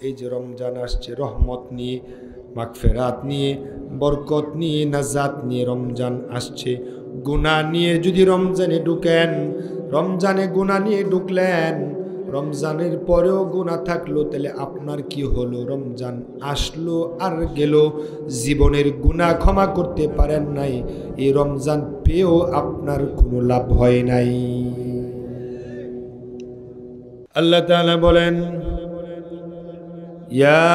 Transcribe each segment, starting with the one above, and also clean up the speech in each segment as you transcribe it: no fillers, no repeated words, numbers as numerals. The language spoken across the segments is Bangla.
এই যে রমজান আসছে রহমত নিয়ে, মাগফিরাত নিয়ে, বরকত নিয়ে, নাজাত নিয়ে রমজান আসছে। গুনাহ নিয়ে যদি রমজানে ঢুকেন, রমজানে গুনাহ নিয়ে ঢুকলেন, রমজানের পরেও গুনাহ থাকলো, তাহলে আপনার কি হলো? রমজান আসলো আর গেল, জীবনের গুনাহ ক্ষমা করতে পারেন নাই, এই রমজান পেয়েও আপনার কোনো লাভ হয় নাই। আল্লাহ তাআলা বলেন, ইয়া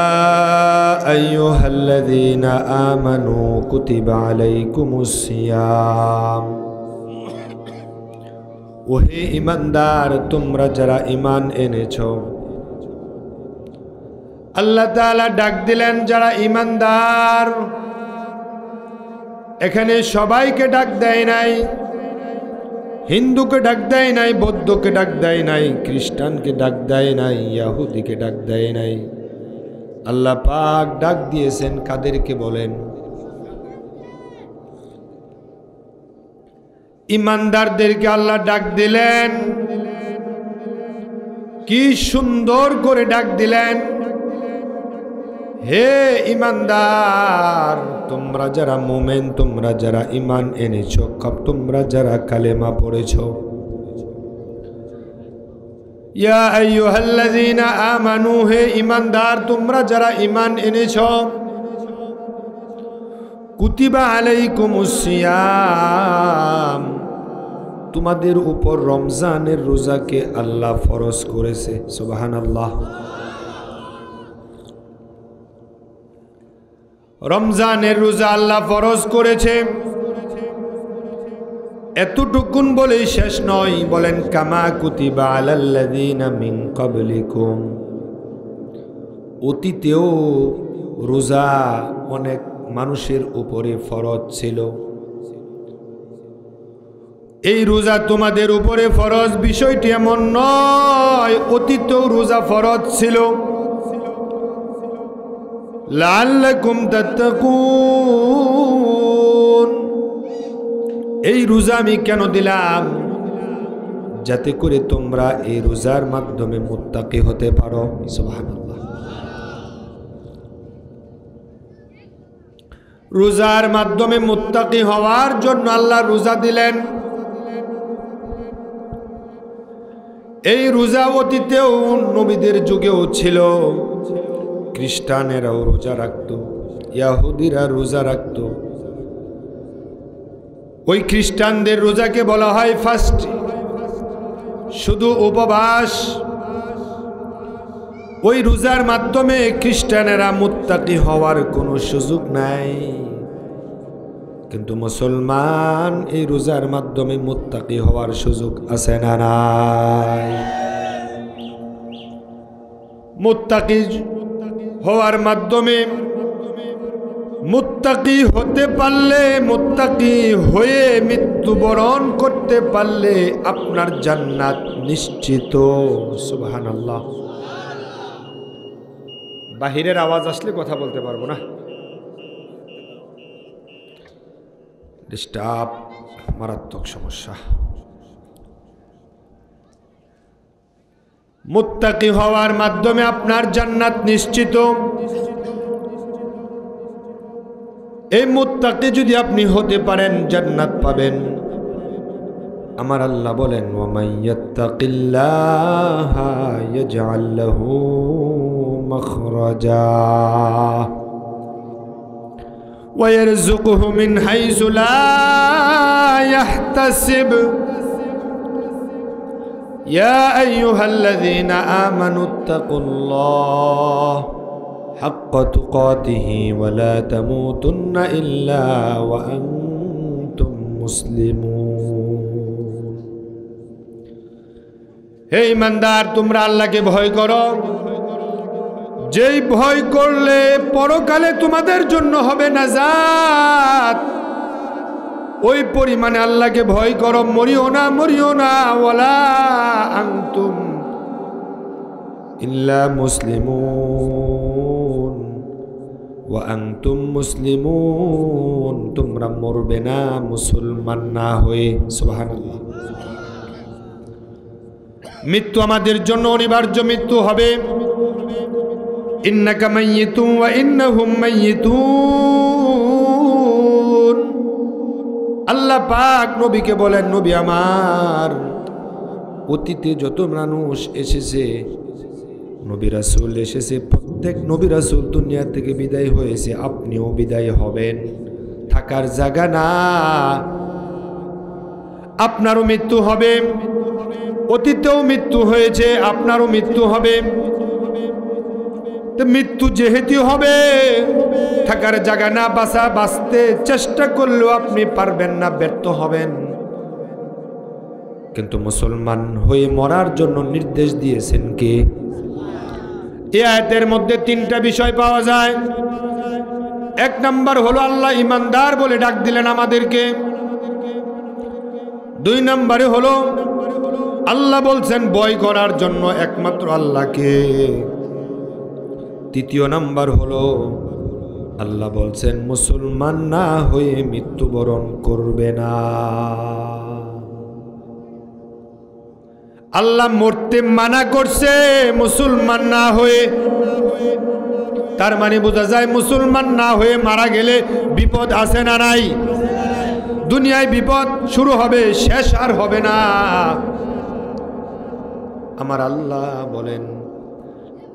আইয়ুহাল্লাযীনা আমানু কুতিবা আলাইকুমুস সিয়াম। ওহে ঈমানদার, তোমরা যারা ঈমান এনেছো। আল্লাহ তাআলা ডাক দিলেন যারা ঈমানদার। এখানে সবাইকে ডাক দেয় নাই, হিন্দুকে ডাক দেয় নাই, বৌদ্ধকে ডাক দেয় নাই, খ্রিস্টানকে ডাক দেয় নাই, ইহুদিকে ডাক দেয় নাই। আল্লাহ পাক ডাক দিয়েছেন কাদেরকে বলেন? ঈমানদারদেরকে আল্লাহ ডাক দিলেন। কি সুন্দর করে ডাক দিলেন, হে ঈমানদার, তোমরা যারা মুমিন, তোমরা যারা ঈমান এনেছো, তোমরা যারা কালেমা পড়েছো। ইয়া আইয়ুহাল্লাযীনা আমানু, হে ঈমানদার, তোমরা যারা ঈমান এনেছো। কুতিবা আলাইকুমুস সিয়াম, তোমাদের উপর রমজানের রোজাকে আল্লাহ ফরজ করেছে। সুবহানাল্লাহ। রমজানের রোজা আল্লাহ ফরজ করেছে। এতটুকুন বলেই শেষ নয়, বলেন কামা কুতিবা আলাল্লাযীনা মিন ক্বাবলিকুম। অতীতেও রোজা অনেক মানুষের উপরে ফরজ ছিল। এই রোজা তোমাদের উপরে ফরজ, বিষয়টি এমন নয়, অতীতেও রোজা ফরজ ছিল। লাআল্লাকুম তাত্তাকুন, এই রোজা আমি কেন দিলাম? যাতে করে তোমরা এই রোজার মাধ্যমে মুত্তাকি হতে পারো। সুবহানাল্লাহ। রোজার মাধ্যমে মুত্তাকি হওয়ার জন্য আল্লাহ রোজা দিলেন। এই রোজা অতীতেও নবীদের যুগেও ছিল। খ্রিস্টানেরাও রোজা রাখত, ইহুদিরা রোজা রাখত। ওই খ্রিস্টানদের রোজাকে বলা হয় ফাস্ট, শুধু উপবাস। ওই রোজার মাধ্যমে খ্রিস্টানেরা মুত্তাকি হওয়ার কোনো সুযোগ নাই, কিন্তু মুসলমান এই রোজার মাধ্যমে মুত্তাকি হওয়ার সুযোগ আছে না নাই? মুত্তাকি হওয়ার মাধ্যমে, মুত্তাকি হতে পারলে, মুত্তাকি হয়ে মৃত্যুবরণ করতে পারলে আপনার জান্নাত নিশ্চিত। সুবহানাল্লাহ। বাহিরের আওয়াজ আসলে কথা বলতে পারবো না, ডিস্টার্ব, মারাত্মক সমস্যা। মুত্তাকি হওয়ার মাধ্যমে আপনার জান্নাত নিশ্চিত। এই মুত্তাকি যদি আপনি হতে পারেন, জান্নাত পাবেন। আমার আল্লাহ বলেন, ওয়া মান ইয়াত্তাকিল্লাহা ইয়াজআল লাহু মাখরাজা ওয়া ইয়ারযুকুহু মিন হাইসু লা ইয়াহতাসিব। ইয়া আইয়ুহাল্লাযীনা আমানুত্তাকুল্লাহ হাক্কা তুকাতিহি ওয়া লা তামুতুন্না ইল্লা ওয়া আনতুম মুসলিমুন। হে ঈমানদার, তোমরা আল্লাহকে ভয় করো। যেই ভয় করলে পরকালে তোমাদের জন্য হবে নাজাত, ওই পরিমাণে আল্লাহকে ভয় করো। মরিও না, মরিও না। ওয়ালা আনতুম ইল্লা মুসলিমুন ওয়া আনতুম মুসলিমুন, তোমরা মরবে না মুসলমান না হয়ে। সুবহানাল্লাহ। মৃত্যু আমাদের জন্য অনিবার্য, মৃত্যু হবে। ইন্নাকা মাইয়িতুন ওয়া ইন্নাহুম মাইয়িতুন। আল্লাহ পাক নবীকে বলেন, নবী আমার, অতীতে যত মানুষ এসেছে, নবী রাসূল এসেছে, প্রত্যেক নবী রাসূল দুনিয়া থেকে বিদায় হয়েছে, আপনিও বিদায় হবেন, থাকার জায়গা না, আপনারও মৃত্যু হবে। অতীতেও মৃত্যু হয়েছে, আপনারও মৃত্যু হবে। তো মৃত্যু যেহেতু হবে, থাকার জায়গা না, বাঁচতে চেষ্টা করলেও আপনি পারবেন না, ব্যর্থ হবেন। কিন্তু মুসলমান হয়ে মরার জন্য নির্দেশ দিয়েছেন কে? এই আয়াতের মধ্যে তিনটা বিষয় পাওয়া যায়। এক নাম্বার হলো আল্লাহ ইমানদার বলে ডাক দিলেন আমাদেরকে। দুই নম্বরে হলো আল্লাহ বলছেন ভয় করার জন্য একমাত্র আল্লাহকে। তৃতীয় নাম্বার হলো আল্লাহ বলছেন মুসলমান না হয়ে মৃত্যুবরণ করবে না। আল্লাহ মরতে মানা করছে মুসলমান না হয়ে। তার মানে বোঝা যায় মুসলমান না হয়ে মারা গেলে বিপদ আছে না নাই? দুনিয়ায় বিপদ শুরু হবে, শেষ আর হবে না। আমার আল্লাহ বলেন,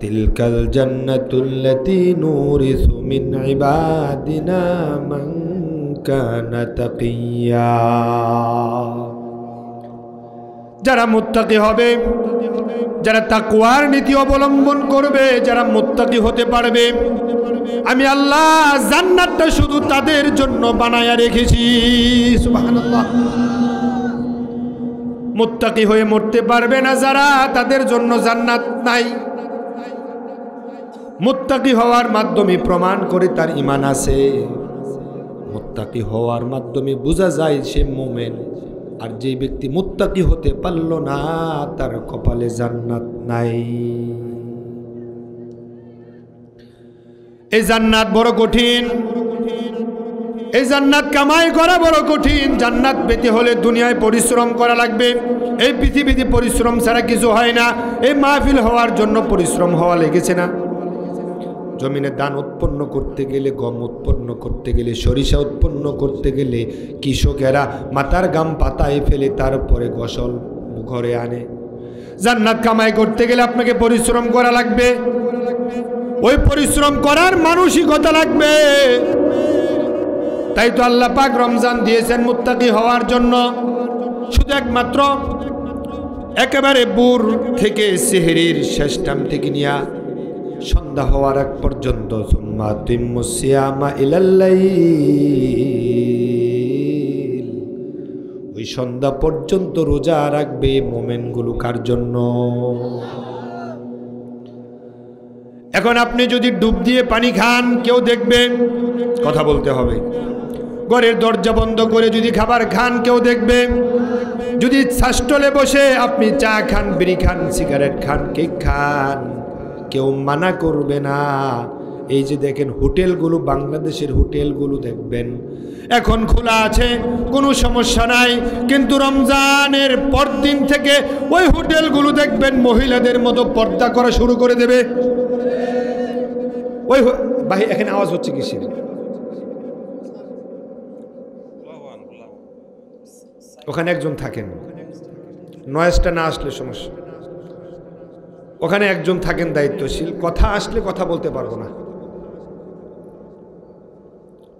তিলকাল জান্নাতুল্লাতী নুরিসু মিন ইবাদিনা মান কানা তাকিয়া। যারা মুত্তাকি হবে, যারা তাকওয়ার নীতি অবলম্বন করবে, যারা মুত্তাকি হতে পারবে, আমি আল্লাহ জান্নাতটা শুধু তাদের জন্য বানায়া রেখেছি। সুবহানাল্লাহ। মুত্তাকি হয়ে মরতে পারবে না যারা, তাদের জন্য জান্নাত নাই। মুত্তাকি হওয়ার মাধ্যমে প্রমাণ করে তার ঈমান আছে। মুত্তাকি হওয়ার মাধ্যমে বোঝা যায় সে মুমিন। আর যে ব্যক্তি মুত্তাকি হতে পারল না, তার কপালে জান্নাত নাই। এই জান্নাত বড় কঠিন, এই জান্নাত কামাই করা বড় কঠিন। জান্নাত পেতে হলে দুনিয়ায় পরিশ্রম করা লাগবে। এই পৃথিবীতে পরিশ্রম ছাড়া কিছু হয় না। এই মাহফিল হওয়ার জন্য পরিশ্রম হওয়া লেগেছে না? জমিনে ধান উৎপন্ন করতে গেলে, গম উৎপন্ন করতে গেলে, সরিষা উৎপন্ন করতে গেলে কৃষকেরা মাথার ঘাম পাতায় ফেলে তারপরে ফসল ঘরে আনে। জান্নাত কামাই করতে গেলে আপনাকে পরিশ্রম করা লাগবে। ওই পরিশ্রম করার মানসিকতা লাগবে। তাই তো আল্লাহ পাক রমজান দিয়েছেন মুত্তাকি হওয়ার জন্য। শুধু একমাত্র একেবারে ভোর থেকে সেহরির শেষ টাইম থেকে নিয়ে সন্ধ্যা হওয়ার আগ পর্যন্ত, সুম্মা আতিম্মুস সিয়ামা ইলাল লাইল, ওই সন্ধ্যা পর্যন্ত রোজা রাখবে মোমেনগুলো কার জন্য? এখন আপনি যদি ডুব দিয়ে পানি খান, কেউ দেখবে? কথা বলতে হবে। ঘরের দরজা বন্ধ করে যদি খাবার খান, কেউ দেখবে? যদি শাস্টলে বসে আপনি চা খান, বিড়ি খান, সিগারেট খান, কেক খান, কেউ মানা করবে না। এই যে দেখেন হোটেলগুলো, বাংলাদেশের হোটেলগুলো দেখবেন এখন খোলা আছে, কোনো সমস্যা নাই। কিন্তু রমজানের পরদিন থেকে ওই হোটেলগুলো দেখবেন মহিলাদের মতো পর্দা করা শুরু করে দেবে। ওই ভাই এখানে আওয়াজ হচ্ছে কিসের? ওখানে একজন থাকেন, নয়েজটা না আসলে সমস্যা। ওখানে একজন থাকেন দায়িত্বশীল, কথা আসলে কথা বলতে পারবো না।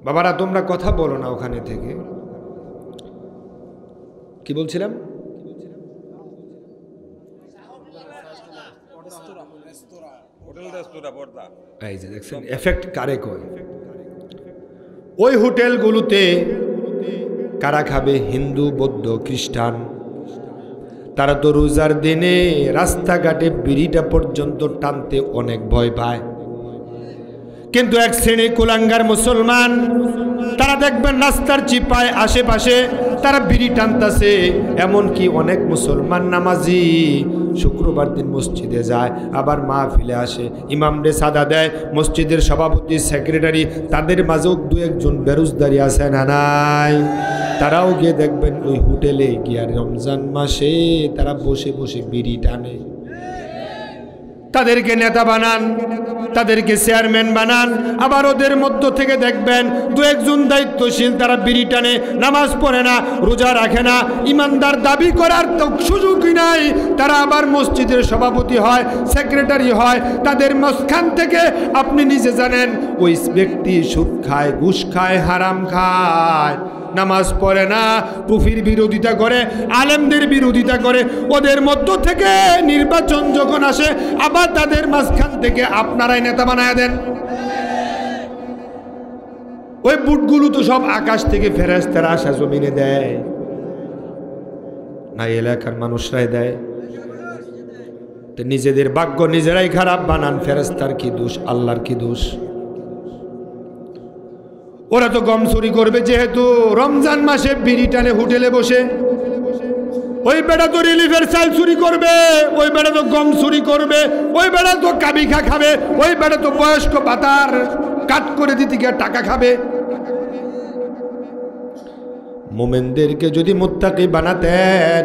বাবারা তোমরা কথা বলো না ওখানে থেকে। কি বলছিলাম? এই যে দেখছেন এফেক্ট কারে কয়। ওই হোটেলগুলোতে কারা খাবে? হিন্দু, বৌদ্ধ, খ্রিস্টান। তারা তো রোজার দিনে রাস্তাঘাটে বিড়িটা পর্যন্ত টানতে অনেক ভয় পায়। কিন্তু এক শ্রেণীর কুলাঙ্গার মুসলমান, তারা দেখবেন রাস্তার চিপায় আশেপাশে তারা বিড়ি টানতেছে। এমনকি অনেক মুসলমান নামাজি শুক্রবার দিন মসজিদে যায়, আবার মাহফিলে আসে, ইমামরে সাদা দেয়, মসজিদের সভাপতি, সেক্রেটারি, তাদের মাঝেও দু একজন বেরোজদারি আছে না নাই? তারাও গিয়ে দেখবেন ওই হোটেলে গিয়ে রমজান মাসে তারা বসে বসে বিড়ি টানে। তাদেরকে নেতা বানান, তাদেরকে চেয়ারম্যান বানান। আবার ওদের মধ্য থেকে দেখবেন দু একজন দায়িত্বশীল, তারা বিড়ি টানে, নামাজ পড়ে না, রোজা রাখে না, ইমানদার দাবি করার তো সুযোগই নাই, তারা আবার মসজিদের সভাপতি হয়, সেক্রেটারি হয়। তাদের মাঝখান থেকে আপনি নিজে জানেন ওই ব্যক্তি সুদ খায়, ঘুষ খায়, হারাম খায়, নামাজ পড়ে না, কুফির বিরোধিতা করে, আলেমদের বিরোধিতা করে। ওদের মধ্য থেকে নির্বাচন যখন আসে, আবার তাদের মাঝখান থেকে আপনারাই নেতা বানায় দেন। ওই বুটগুলো তো সব আকাশ থেকে ফেরেশতারা আসা জমিনে দেয় না, এলাকার মানুষরাই দেয়। তো নিজেদের ভাগ্য নিজেরাই খারাপ বানান, ফেরেশতার কি দোষ, আল্লাহর কি দোষ? ওরা তো গম চুরি করবে, যেহেতু রমজান মাসে বিড়ি টানে হোটেলে বসে। ওই বেড়া তো রিলিফের চাল চুরি করবে, ওই বেড়া তো গম চুরি করবে, ওই বেড়া তো কাবিখা খাবে, ওই বেড়া তো বয়স্ক ভাতার কাট করে দিতে গিয়ে টাকা খাবে। মোমেনদেরকে যদি মুত্তাকি বানাতেন,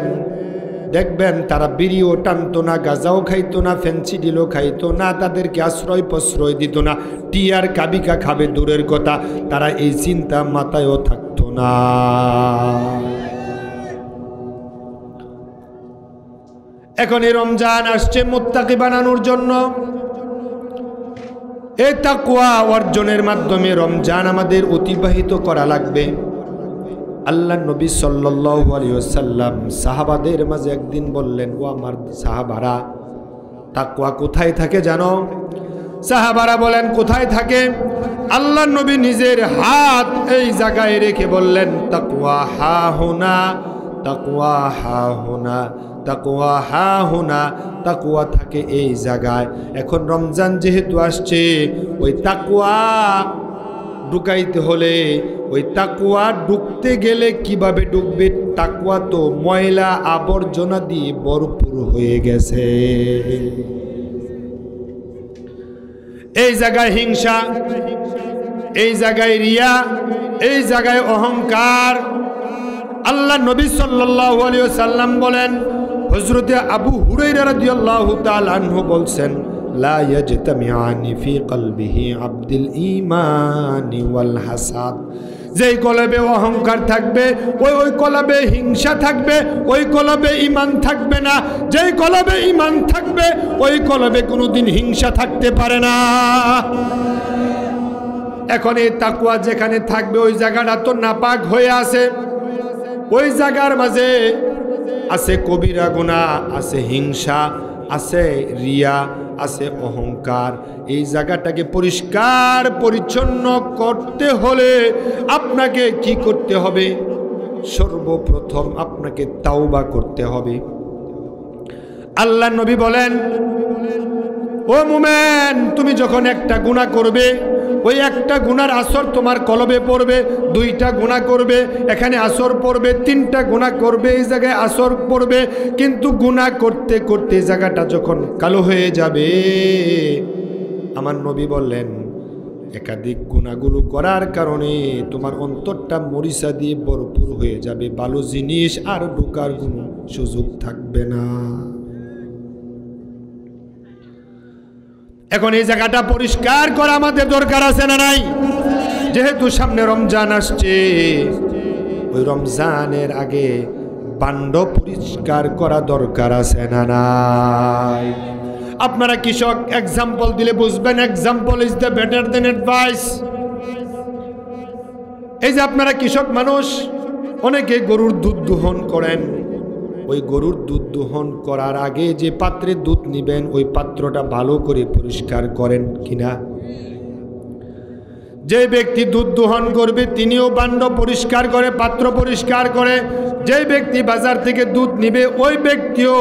দেখবেন তারা বিড়িও টানতো না, গাঁজাও খাইতো না, ফেন্সিডিলও খাইতো না, তাদেরকে আশ্রয় প্রশ্রয় দিত না, টিয়ার কাবিকা খাবে দূরের কথা, তারা এই চিন্তা মাথায়ও থাকতো না। এখন এই রমজান আসছে মুত্তাকি বানানোর জন্য। এই তাকওয়া অর্জনের মাধ্যমে রমজান আমাদের অতিবাহিত করা লাগবে। আল্লাহ নবী সাল্লাল্লাহু আলাইহি ওয়াসাল্লাম সাহাবাদের মাঝে একদিন বললেন, ও আমার সাহাবারা, তাকওয়া কোথায় থাকে জানো? সাহাবারা বলেন, কোথায় থাকে? আল্লাহ নবী নিজের হাত এই জায়গায় রেখে বললেন, তাকওয়া হা হুনা, তাকওয়া হা হুনা, তাকওয়া হা হুনা, তাকওয়া থাকে এই জায়গায়। এখন রমজান যেহেতু আসছে, ওই তাকওয়া ঢুকাইতে হলে, ওই তাকওয়া ঢুকতে গেলে কিভাবে ঢুকবে? তাকওয়া তো ময়লা আবর্জনা দিয়ে ভরপুর হয়ে গেছে। এই জায়গায় হিংসা, এই জায়গায় রিয়া, এই জায়গায় অহংকার। আল্লাহ নবী সাল্লাল্লাহু আলাইহি ওয়াসাল্লাম বলেন, হযরতে আবু হুরায়রা রাদিয়াল্লাহু তাআলা আনহু বলছেন, লা ইয়াজতামিআনি ফি কলবিহি আবদুল ঈমানি ওয়াল হাসাদ। যেই কলবে অহংকার থাকবে, ওই কলবে হিংসা থাকবে, ওই কলবে ঈমান থাকবে না। যেই কলবে ঈমান থাকবে, ওই কলবে কোনোদিন হিংসা থাকতে পারে না। এখন এই তাকওয়া যেখানে থাকবে, ওই জায়গাটা তো নাপাক হয়ে আছে। ওই জায়গার মাঝে আছে কবিরা গুনাহ, আছে হিংসা, আছে রিয়া, আছে অহংকার। এই জায়গাটাকে পরিষ্কার পরিচ্ছন্ন করতে হলে আপনাকে কি করতে হবে? সর্বপ্রথম আপনাকে তাওবা করতে হবে। আল্লাহ নবী বলেন, ও মুমিন, তুমি যখন একটা গুনাহ করবে, ওই একটা গুনার আসর তোমার কলবে পড়বে। দুইটা গুনাহ করবে, এখানে আসর পড়বে। তিনটা গুনাহ করবে, এই জায়গায় আসর পড়বে। কিন্তু গুনাহ করতে করতে জায়গাটা যখন কালো হয়ে যাবে, আমার নবী বললেন, একাধিক গুনাহগুলো করার কারণে তোমার অন্তরটা মরিচা দিয়ে ভরপুর হয়ে যাবে, ভালো জিনিস আর ঢোকার কোনো সুযোগ থাকবে না। এখন এই জায়গাটা পরিষ্কার করা আমাদের দরকার আছে না নাই? যেহেতু সামনে রমজান আসছে, ওই রমজানের আগে বান্ড পরিষ্কার করা দরকার আছে না নাই? আপনারা কৃষক, এক্সাম্পল দিলে বুঝবেন, example is the better then advice. এই যে আপনারা কৃষক মানুষ, অনেকে গরুর দুধ দোহন করেন। ওই গরুর দুধ দোহন করার আগে যে পাত্রে দুধ নিবেন, ওই পাত্রটা ভালো করে পরিষ্কার করেন কিনা? যে ব্যক্তি দুধ দোহন করবে, তিনিও বান্ড পরিষ্কার করে, পাত্র পরিষ্কার করে। যে ব্যক্তি বাজার থেকে দুধ নিবে, ওই ব্যক্তিও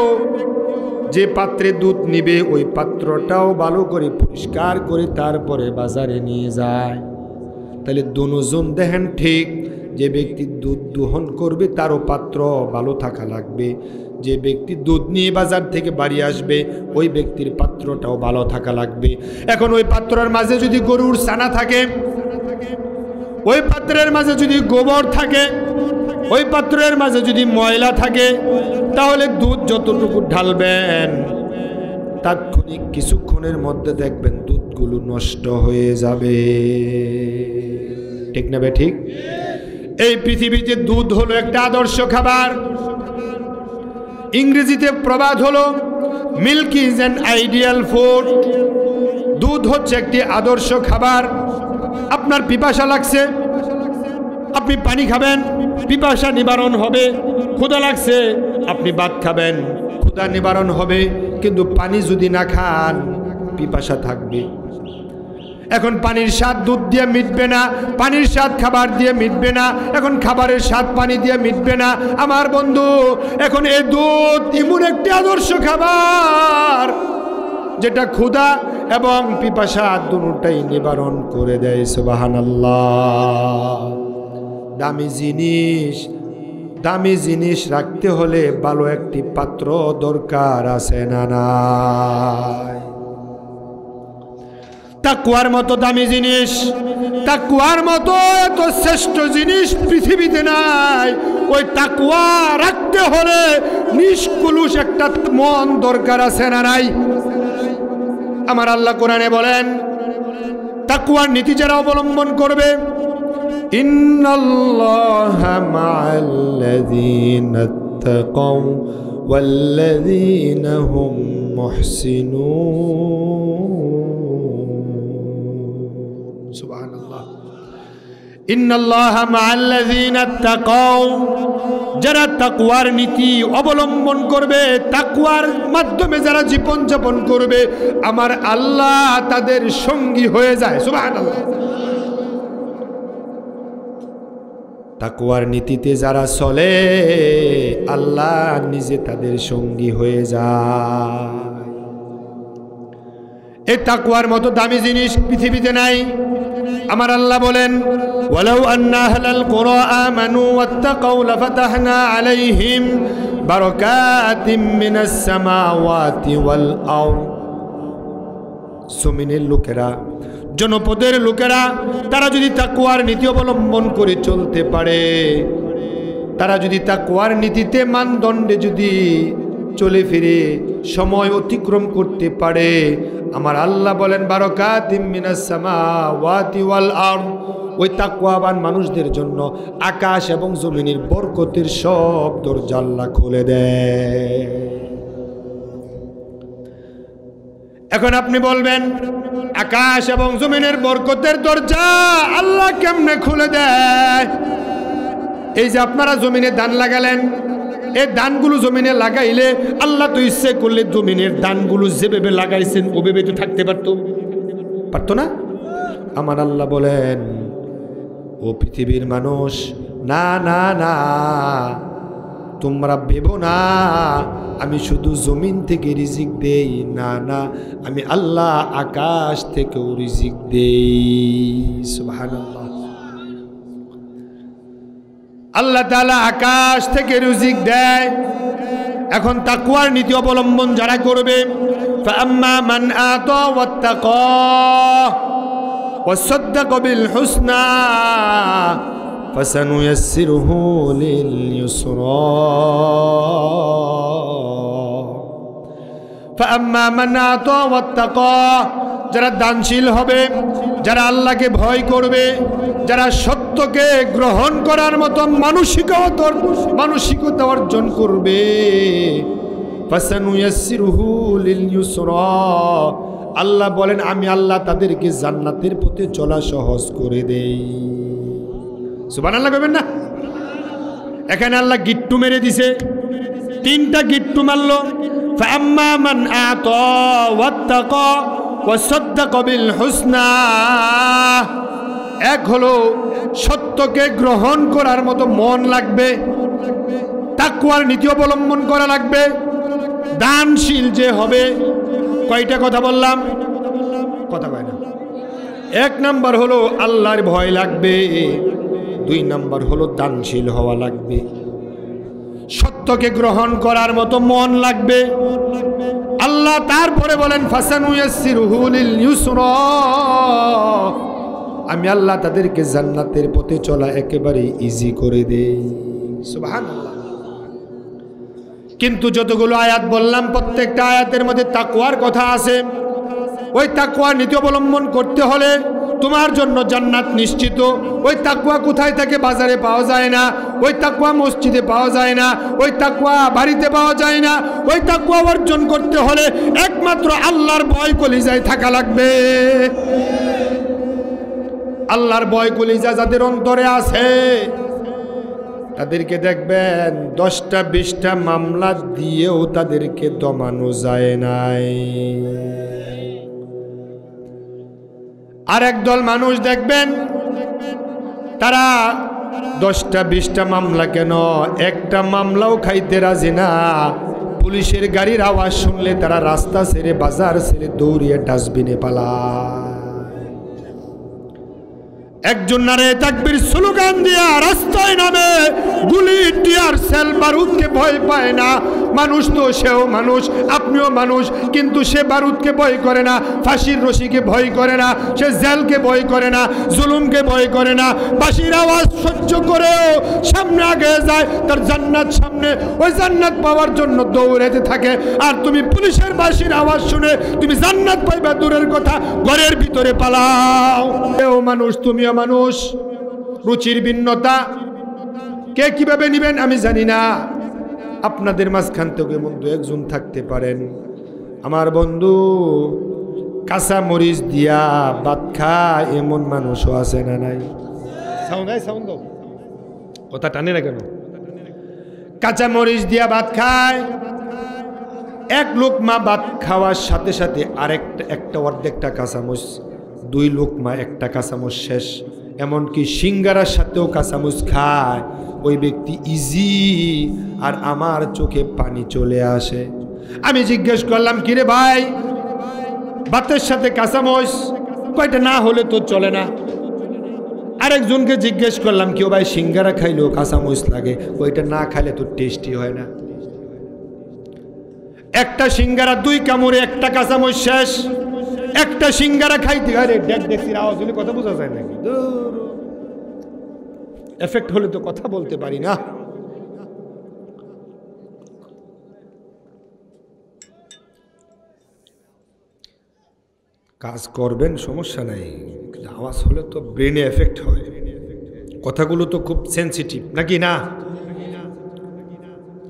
যে পাত্রে দুধ নিবে, ওই পাত্রটাও ভালো করে পরিষ্কার করে তারপরে বাজারে নিয়ে যায়। তাহলে দুজন দেখেন ঠিক, যে ব্যক্তি দুধ দোহন করবে তারও পাত্র ভালো থাকা লাগবে। যে ব্যক্তি দুধ নিয়ে বাজার থেকে বাড়ি আসবে, ওই ব্যক্তির পাত্রটাও ভালো থাকা লাগবে। এখন ওই পাত্রের মাঝে যদি গরুর ছানা থাকে, ওই পাত্রের মাঝে যদি গোবর থাকে, ওই পাত্রের মাঝে যদি ময়লা থাকে, তাহলে দুধ যতটুকু ঢালবেন, তাৎক্ষণিক কিছুক্ষণের মধ্যে দেখবেন দুধ দুধগুলো নষ্ট হয়ে যাবে। ঠিক না বে ঠিক? এই পৃথিবীতে দুধ হলো একটা আদর্শ খাবার। ইংরেজিতে প্রবাদ হলো milk is an ideal food. দুধ হচ্ছে একটি আদর্শ খাবার। আপনার পিপাসা লাগছে, আপনি পানি খাবেন, পিপাসা নিবারণ হবে। ক্ষুধা লাগছে, আপনি ভাত খাবেন, ক্ষুধা নিবারণ হবে। কিন্তু পানি যদি না খান, পিপাসা থাকবে। এখন পানির স্বাদ দুধ দিয়ে মিটবে না, পানির স্বাদ খাবার দিয়ে মিটবে না, এখন খাবারের স্বাদ পানি দিয়ে মিটবে না। আমার বন্ধু, এখন এই দুধ এমন একটি আদর্শ খাবার যেটা ক্ষুধা এবং পিপাসা দুটোটাই নিবারণ করে দেয়। সুবহানাল্লাহ। দামি জিনিস রাখতে হলে ভালো একটি পাত্র দরকার আছে না নাই? তাকওয়ার মতো দামি জিনিস, তাকওয়ার মতো এত শ্রেষ্ঠ জিনিস পৃথিবীতে নাই। ওই তাকওয়া রাখতে হলে নিষ্কলুষ একটা মন দরকার আছে না নাই? আমার আল্লাহ কোরআনে বলেন, তাকওয়ার নীতি যারা অবলম্বন করবে, ইন্নাল্লাহা মা'আল্লাযীনা তাকাউ ওয়াল্লাযীনা হুম মুহসিনুন। সুবহানাল্লাহ। ইন্নাল্লাহা মা'আল্লাযীনা তাকাউ, যারা তাকওয়ার নীতি অবলম্বন করবে, তাকওয়ার মাধ্যমে যারা জীবন যাপন করবে, আমার আল্লাহ তাদের সঙ্গী হয়ে যায়। সুবহানাল্লাহ। তাকওয়ার নীতিতে যারা চলে, আল্লাহ নিজে তাদের সঙ্গী হয়ে যায়। এই তাকওয়ার মতো দামি জিনিস পৃথিবীতে নাই। আমার আল্লাহ বলেন, ওয়ালাউ আন্না আহলাল কুরা আমানু ওয়াত্তাকাউ লাফাতাহনা আলাইহিম বারাকাতিম মিনাস সামাওয়াতি ওয়াল আরদ। জমিনের লোকেরা, জনপদের লোকেরা, তারা যদি তাকওয়ার নীতি অবলম্বন করে চলতে পারে, তারা যদি তাকওয়ার নীতিতে মানদণ্ডে যদি চলে ফিরে সময় অতিক্রম করতে পারে, আমার আল্লাহ বলেন বারাকাতিম মিনাস সামাওয়াতি ওয়াল আরদ, ওই তাকওয়াবান মানুষদের জন্য আকাশ এবং জমিনের বরকতের সব দরজা আল্লাহ খুলে দেয়। এখন আপনি বলবেন, আকাশ এবং জমিনের বরকতের দরজা আল্লাহ কেমনে খুলে দেয়? এই যে আপনারা জমিনে ধান লাগালেন, এই ধানগুলো জমিনে লাগাইলে আল্লাহ তো ইচ্ছে করলে জমিনের ধানগুলো যেভাবে লাগাইছেন ওভাবে তো থাকতে পারতো না? আমার আল্লাহ বলেন, ও পৃথিবীর মানুষ, না না না, তোমরা ভেবো না আমি শুধু জমিন থেকে রিজিক দেই। না না, আমি আল্লাহ আকাশ থেকেও রিজিক দেই। সুবহানাল্লাহ। আল্লাহ তাআলা আকাশ থেকে রিজিক দেয়। এখন তাকওয়ার নীতি অবলম্বন যারা করবে, ফাআম্মা মান আতা ওয়াত্তাকা ওয়াসাদ্দাকা বিল হুসনা ফাসানুয়াসসিরুহু লিল ইউসরা। ফাআম্মা মান আতা ওয়াত্তাকা, যারা দানশীল হবে, যারা আল্লাহকে ভয় করবে, যারা সত্যকে গ্রহণ করার মতো মানসিকতা অর্জন করবে, ফাসানুয়াসসিরুহু লিল ইউসরা, আল্লাহ বলেন আমি আল্লাহ তাদেরকে জান্নাতের পথে চলা সহজ করে দেই। সুবহানাল্লাহ কইবেন না? এখানে আল্লাহ গিট্টু মেরে দিছে, তিনটা গিট্টু মারলো। ফাআম্মা মান আতা ওয়াত্তাকা ওয়াসাদ্দাকা বিল হুসনা, এক হলো সত্যকে গ্রহণ করার মতো মন লাগবে, তাকওয়ার নীতি অবলম্বন করা লাগবে, দানশীল যে হবে। কয়টা কথা বললাম? কথা কয় না। এক নাম্বার হলো আল্লাহর ভয় লাগবে, দুই নাম্বার হলো দানশীল হওয়া লাগবে, সত্যকে গ্রহণ করার মতো মন লাগবে। আল্লাহ তারপরে বলেন ফাসানুয়াসসিরুহু লিল ইউসরা, আমি আল্লাহ তাদেরকে জান্নাতের পথে চলা একেবারে ইজি করে দেই। সুবহানাল্লাহ। কিন্তু যতগুলো আয়াত বললাম প্রত্যেকটা আয়াতের মধ্যে তাকওয়ার কথা আছে। ওই তাকওয়া নীতি অবলম্বন করতে হলে তোমার জন্য জান্নাত নিশ্চিত। ওই তাকওয়া কোথায় থেকে? বাজারে পাওয়া যায় না, ওই তাকওয়া মসজিদে পাওয়া যায় না, ওই তাকওয়া বাড়িতে পাওয়া যায় না। ওই তাকওয়া অর্জন করতে হলে একমাত্র আল্লাহর ভয় কলিজায় থাকা লাগবে। আল্লাহর ভয় কলিজা যাদের অন্তরে আছে তাদেরকে দেখবেন 10টা 20টা মামলা দিয়েও তাদেরকে দমানো যায় নাই। আর একদল মানুষ দেখবেন তারা 10টা 20টা মামলা কেন, একটা মামলাও খাইতে রাজি না। পুলিশের গাড়ির আওয়াজ শুনলে তারা রাস্তা ছেড়ে বাজার ছেড়ে দৌড়িয়ে ডাস্টবিনে পালায়। একজন নারে তাকবীর স্লোগান দিয়া রাস্তায় নামে, গুলি টিয়ার সেল বারুদকে ভয় পায় না। মানুষ তো সেও মানুষ, আপনিও মানুষ, কিন্তু সে বারুদকে ভয় করে না, ফাঁসির রশিকে ভয় করে না, সে জেলকে ভয় করে না, জুলুমকে ভয় করে না। বাঁশির আওয়াজ সহ্য করেও সামনে আগে যায়, তার জান্নাত সামনে, ওই জান্নাত পাওয়ার জন্য দৌড়াতে থাকে। আর তুমি পুলিশের বাঁশির আওয়াজ শুনে তুমি জান্নাত পাইবা দূরের কথা, ঘরের ভিতরে পালাও। এও মানুষ, তুমিও মানুষ। রুচির ভিন্নতা কে কিভাবে নিবেন আমি জানি না। আপনাদের মাঝখান থেকে বন্ধু একজন থাকতে পারেন, আমার বন্ধু কাঁচা মরিচ দিয়া ভাত খায়, এমন মানুষও আছে না নাই? সাউন্ড কথা টানে না কেন? কাঁচা মরিচ দিয়া ভাত খায়, এক লোকমা ভাত খাওয়ার সাথে সাথে একটা অর্ধেকটা কাঁচামরিচ, 2 লোকমা একটা কাঁচামরিচ শেষ। এমনকি সিঙ্গারার সাথেও কাঁচামরিচ খায় ওই ব্যক্তি ইজি। আর আমার চোখে পানি চলে আসে। আমি জিজ্ঞেস করলাম, কিরে ভাই, ভাতের সাথে কাঁচামরিচ কয়টা না হলে তো চলে না। আরেকজনকে জিজ্ঞেস করলাম, কেউ ভাই সিঙ্গারা খাইলেও কাঁচামরিচ লাগে, ওইটা না খাইলে তো টেস্টি হয় না। একটা সিঙ্গারা 2 কামড়ে একটা কাঁচামরিচ শেষ। একটা সিঙ্গারা খাইতে হয় রে, ডেক্সির আওয়াজ হলে কথা বোঝা যায় নাকি? এফেক্ট হলে তো কথা বলতে পারি না। কাজ করবেন সমস্যা নাই, কিন্তু আওয়াজ হলে তো ব্রেনে এফেক্ট হয়। কথাগুলো তো খুব সেন্সিটিভ নাকি না?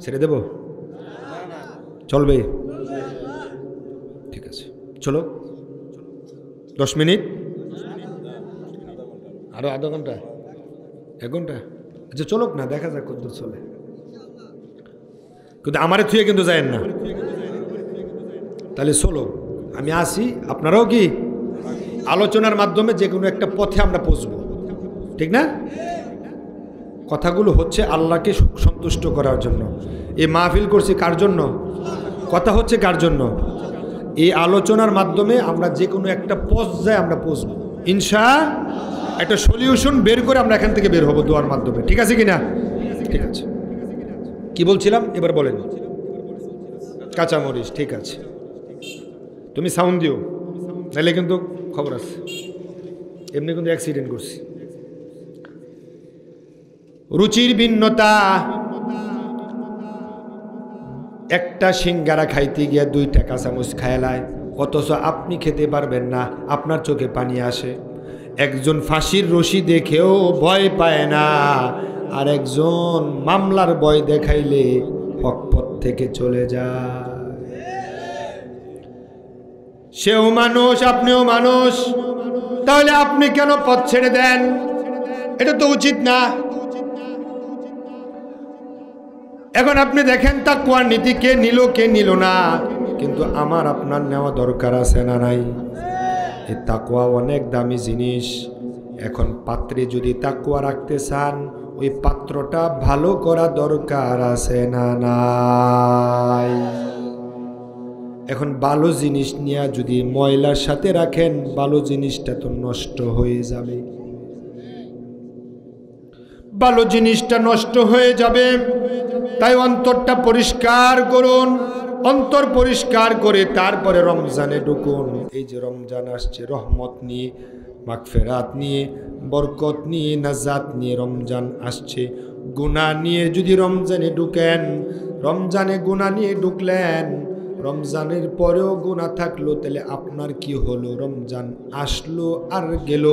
ছেড়ে দেব? চলবে? ঠিক আছে, চলো 10 মিনিট, আরো আধা ঘন্টা, 1 ঘন্টা। আচ্ছা চলুক না, দেখা যাক কত দূর চলে। কিন্তু আমারে থুয়ে কিন্তু যায়েন না, তাহলে চলো আমি আসি। আপনারাও কি আলোচনার মাধ্যমে যে কোনো একটা পথে আমরা পৌঁছবো, ঠিক না? কথাগুলো হচ্ছে আল্লাহকে সন্তুষ্ট করার জন্য। এই মাহফিল করছি কার জন্য? কথা হচ্ছে কার জন্য? এই আলোচনার মাধ্যমে আমরা যে কোনো একটা পর্যায়ে আমরা পৌঁছবো ইনশাআল্লাহ। একটা সলিউশন বের করে আমরা এখান থেকে বের হবো দোয়ার মাধ্যমে, ঠিক আছে কিনা? ঠিক আছে, কি বলছিলাম এবার বলেন? কাঁচামরিচ, ঠিক আছে। তুমি সাউন্ড দিও, নাহলে কিন্তু খবর আছে। এমনি কিন্তু অ্যাক্সিডেন্ট করছি। রুচির ভিন্নতা, একটা সিঙ্গারা খাইতে গিয়ে 2টা কাঁচামরিচ খায়লায়, অথচ আপনি খেতে পারবেন না, আপনার চোখে পানি আসে। একজন ফাঁসির রশি দেখেও ভয় পায় না, আর একজন মামলার ভয় দেখাইলে হকপথ থেকে চলে যায়। সেও মানুষ, আপনিও মানুষ, তাহলে আপনি কেন পথ ছেড়ে দেন? এটা তো উচিত না। এখন আপনি দেখেন তাকওয়ার নীতি কে নিল কে নিল না, কিন্তু আমার আপনার নেওয়া দরকার আছে না নাই? এই তাকওয়া অনেক দামি জিনিস। এখন পাত্রে যদি তাকওয়া রাখতে চান, ওই পাত্রটা ভালো করা দরকার আছে না নাই? এখন ভালো জিনিস নিয়ে যদি ময়লার সাথে রাখেন, ভালো জিনিসটা তো নষ্ট হয়ে যাবে। ভালো জিনিসটা নষ্ট হয়ে যাবে, তাই অন্তরটা পরিষ্কার করুন। অন্তর পরিষ্কার করে তারপরে রমজানে ঢুকুন। এই যে রমজান আসছে, রহমত নিয়ে, মাগফিরাত নিয়ে, বরকত নিয়ে, নাজাত নিয়ে রমজান আসছে। গুনাহ নিয়ে যদি রমজানে ঢুকেন, রমজানে গুনাহ নিয়ে ঢুকলেন, রমজানের পরেও গুনাহ থাকলো, তাহলে আপনার কি হলো? রমজান আসলো আর গেল,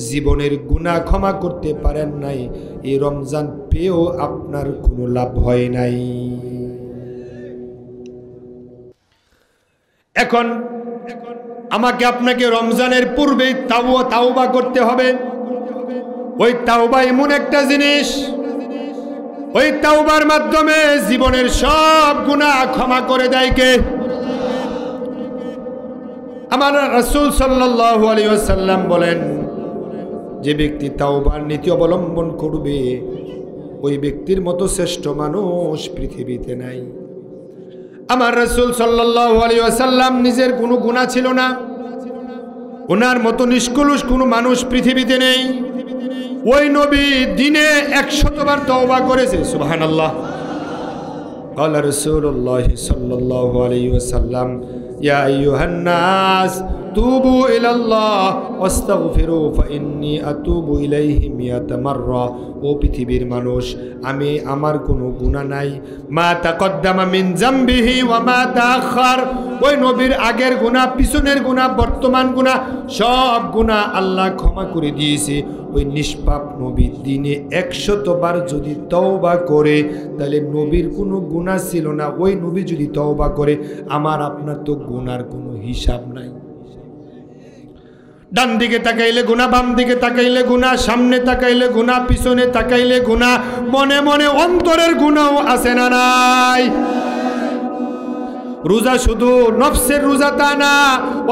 জীবনের গুনাহ ক্ষমা করতে পারেন নাই, এই রমজান পেয়েও আপনার কোনো লাভ হয় নাই। এখন আমাকে আপনাকে রমজানের পূর্বেই তাওবা করতে হবে। ওই তাওবা এমন একটা জিনিস, ওই তাওবার মাধ্যমে জীবনের সব গুনাহ ক্ষমা করে দেয় কে? আমার রাসূল সাল্লাল্লাহু আলাইহি ওয়াসাল্লাম বলেন, যে ব্যক্তি তাওবার নীতি অবলম্বন করবে ওই ব্যক্তির মতো শ্রেষ্ঠ মানুষ পৃথিবীতে নাই। আমার রাসূল সাল্লাল্লাহু আলাইহি ওয়াসাল্লাম নিজের কোনো গুনাহ ছিল না, ওনার মতো নিষ্কলুষ কোনো মানুষ পৃথিবীতে নেই। ওই নবী দিনে 100 বার তওবা করেছে, সুবহানাল্লাহ। قال رسول الله صلى الله عليه وسلم يا أيها الناس توبوا إلى الله واستغفروا فإني أتوب إليه 100 مرة। ও পৃথিবীর মানুষ, আমি আমার কোনো গুনাহ নাই, মা তাকদ্দামা মিন জামবিহি ওয়া মা তাআখার, ওই নবীর আগের গুনাহ, পিছনের গুনাহ, বর্তমান গুনাহ, সব গুনাহ আল্লাহ ক্ষমা করে দিয়েছে। ওই নিষ্পাপ নবী দিনে 100 বার যদি তওবা করে, তাহলে নবীর কোনো গুনাহ ছিল না। ওই নবী যদি তওবা করে, আমার আপনার তো গুনার কোনো হিসাব নাই। ডান দিকে তাকাইলে গুনাহ, বাম দিকে তাকাইলে গুনাহ, সামনে তাকাইলে গুনাহ, পিছনে তাকাইলে গুনাহ, মনে মনে অন্তরের গুনাহও আছে না নাই? রোজা শুধু নফসের রোজা তা না,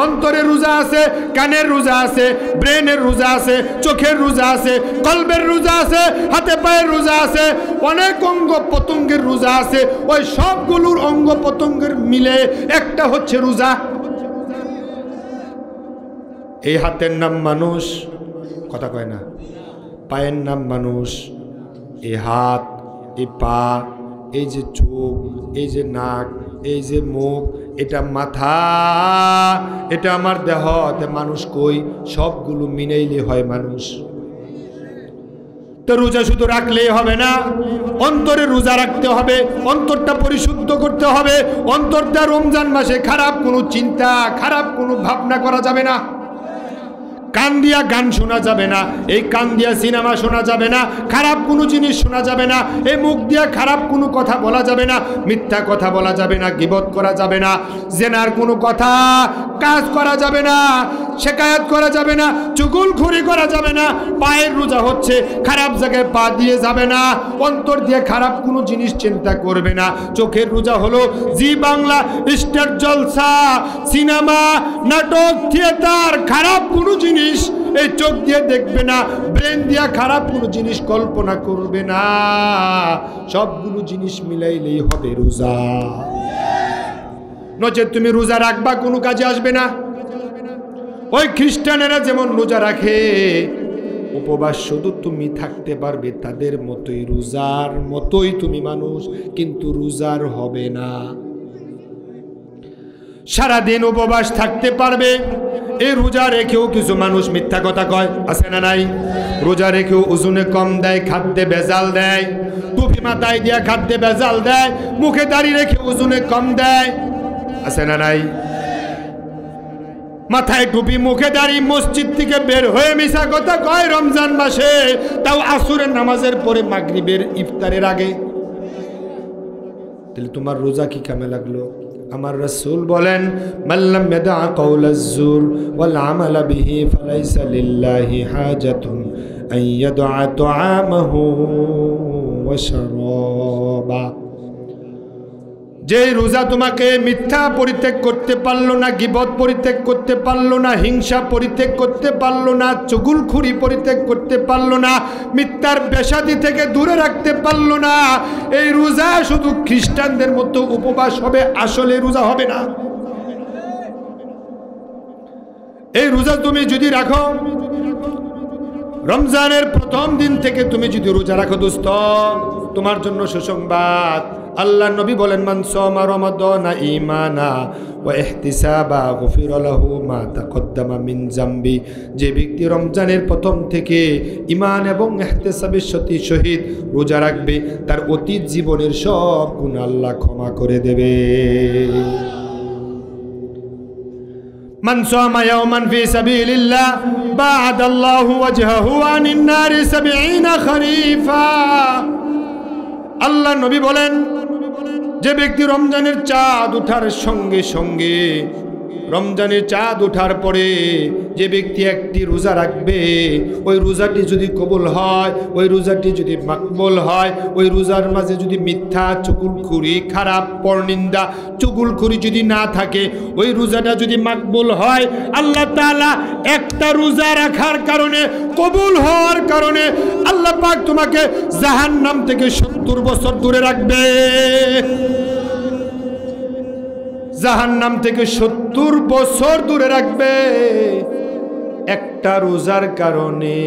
অন্তরের রোজা আছে, কানের রোজা আছে, ব্রেনের রোজা আছে, চোখের রোজা আছে, কলবের রোজা আছে, হাতে পায়ের রোজা আছে, অনেক অঙ্গ প্রত্যঙ্গের রোজা আছে। ওই সবগুলোর অঙ্গ প্রত্যঙ্গের মিলে একটা হচ্ছে রোজা। এই হাতের নাম মানুষ, কথা কয় না। পায়ের নাম মানুষ। এই হাত, এই পা, এই যে চোখ, এই যে নাক, এই যে মুখ, এটা মাথা, এটা আমার দেহ, মানুষ কই? সবগুলো মিলাইলে হয় মানুষ। তো রোজা শুধু রাখলেই হবে না, অন্তরে রোজা রাখতে হবে, অন্তরটা পরিশুদ্ধ করতে হবে। অন্তরটা রমজান মাসে খারাপ কোনো চিন্তা, খারাপ কোনো ভাবনা করা যাবে না। কান দিয়া গান শোনা যাবে না, এই কান দিয়া সিনেমা শোনা যাবে না, খারাপ কোনো জিনিস শোনা যাবে না, এই মুখ দিয়া খারাপ কোনো কথা বলা যাবে না, মিথ্যা কথা বলা যাবে না, গীবত করা যাবে না, জেনার কোনো কথা কাজ করা যাবে না, শিকায়াত করা যাবে না, চুগলখড়ি করা যাবে না। পায়ের রোজা হচ্ছে খারাপ জায়গায় পা দিয়ে যাবে না, অন্তর দিয়ে খারাপ কোনো জিনিস চিন্তা করবে না। চোখের রোজা হলো জি বাংলা, স্টার জলসা, সিনেমা, নাটক, থিয়েটার, খারাপ কোনো জিনিস এই চোখ দিয়ে দেখবে না, ব্রেন দিয়া খারাপ কোনো জিনিস কল্পনা করবে না। সবগুলো জিনিস মিলাইলেই হবে রোজা। নচেত তুমি রোজা রাখবা, কোনো কাজে আসবে না। ওই খ্রিস্টানেরা যেমন রোজা রাখে, উপবাস শুধু তুমি থাকতে পারবে তাদের মতোই, রোজার মতোই তুমি মানুষ, কিন্তু রোজার হবে না। সারাদিন উপবাস থাকতে পারবে। এই রোজা রেখেও কিছু মানুষ মিথ্যা কথা কয়, আছে না নাই? রোজা রেখেও ওজনে কম দেয়, খাদ্যে ভেজাল দেয়, টুপি মাথায় দিয়া খাদ্যে ভেজাল দেয়, মুখে দাড়ি রেখে ওজনে কম দেয়, আছে না নাই? মাথায় টুপি, মুখে দাড়ি, মসজিদ থেকে বের হয়ে মিশা কথা কয় রমজান মাসে, তাও আসরের নামাজের পরে, মাগরিবের ইফতারের আগে। তাহলে তোমার রোজা কি কামে লাগলো? আমার রাসূল বলেন, মাল্লাম ইয়াদা কাওলাজ জুর ওয়াল আমালা বিহি ফালাইসা লিল্লাহি হাজাতুন আন ইয়াদা তুআমাহু ওয়া শারাবা। যে রোজা তোমাকে মিথ্যা পরিত্যাগ করতে পারলো না, গীবত পরিত্যাগ করতে পারলো না, হিংসা পরিত্যাগ করতে পারলো না, চুগলখড়ি পরিত্যাগ করতে পারলো না, মিথ্যার বেশাদি থেকে দূরে রাখতে পারলো না, এই রোজা শুধু খ্রিস্টানদের মতো উপবাস হবে, আসলে রোজা হবে না। এই রোজা তুমি যদি রাখো, রমজানের প্রথম দিন থেকে তুমি যদি রোজা রাখো দোস্ত, তোমার জন্য সুসংবাদ। আল্লাহ নবী বলেন, মান সামা রমাদানা ঈমানা ওয়া ইহতিসাবা গুফিরা লাহু মা তাকদ্দামা মিন জামবি। যে ব্যক্তি রমজানের প্রথম থেকে ঈমান এবং ইহতিসাবের সহিত রোজা রাখবে, তার অতীত জীবনের সব গুনাহ আল্লাহ ক্ষমা করে দেবে। মান সামা ইয়াওমান ফি সাবিলিল্লাহ বা'দাল্লাহু ওয়াজহাহু আনিন নারি 70 খরিফা। আল্লাহ নবী বলেন, যে ব্যক্তি রমজানের চাঁদ ওঠার সঙ্গে সঙ্গে, রমজানের চাঁদ ওঠার পরে যে ব্যক্তি একটি রোজা রাখবে, ওই রোজাটি যদি কবুল হয়, ওই রোজাটি যদি মাকবুল হয়, ওই রোজার মাঝে যদি মিথ্যা, চুগলখুরি, খারাপ, পরনিন্দা, চুগলখুরি যদি না থাকে, ওই রোজাটা যদি মাকবুল হয়, আল্লাহ তাআলা একটা রোজা রাখার কারণে, কবুল হওয়ার কারণে আল্লাহ পাক তোমাকে জাহান্নাম থেকে 70 বছর দূরে রাখবে। জাহান্নাম থেকে 70 বছর দূরে রাখবে একটা রোজার কারণে।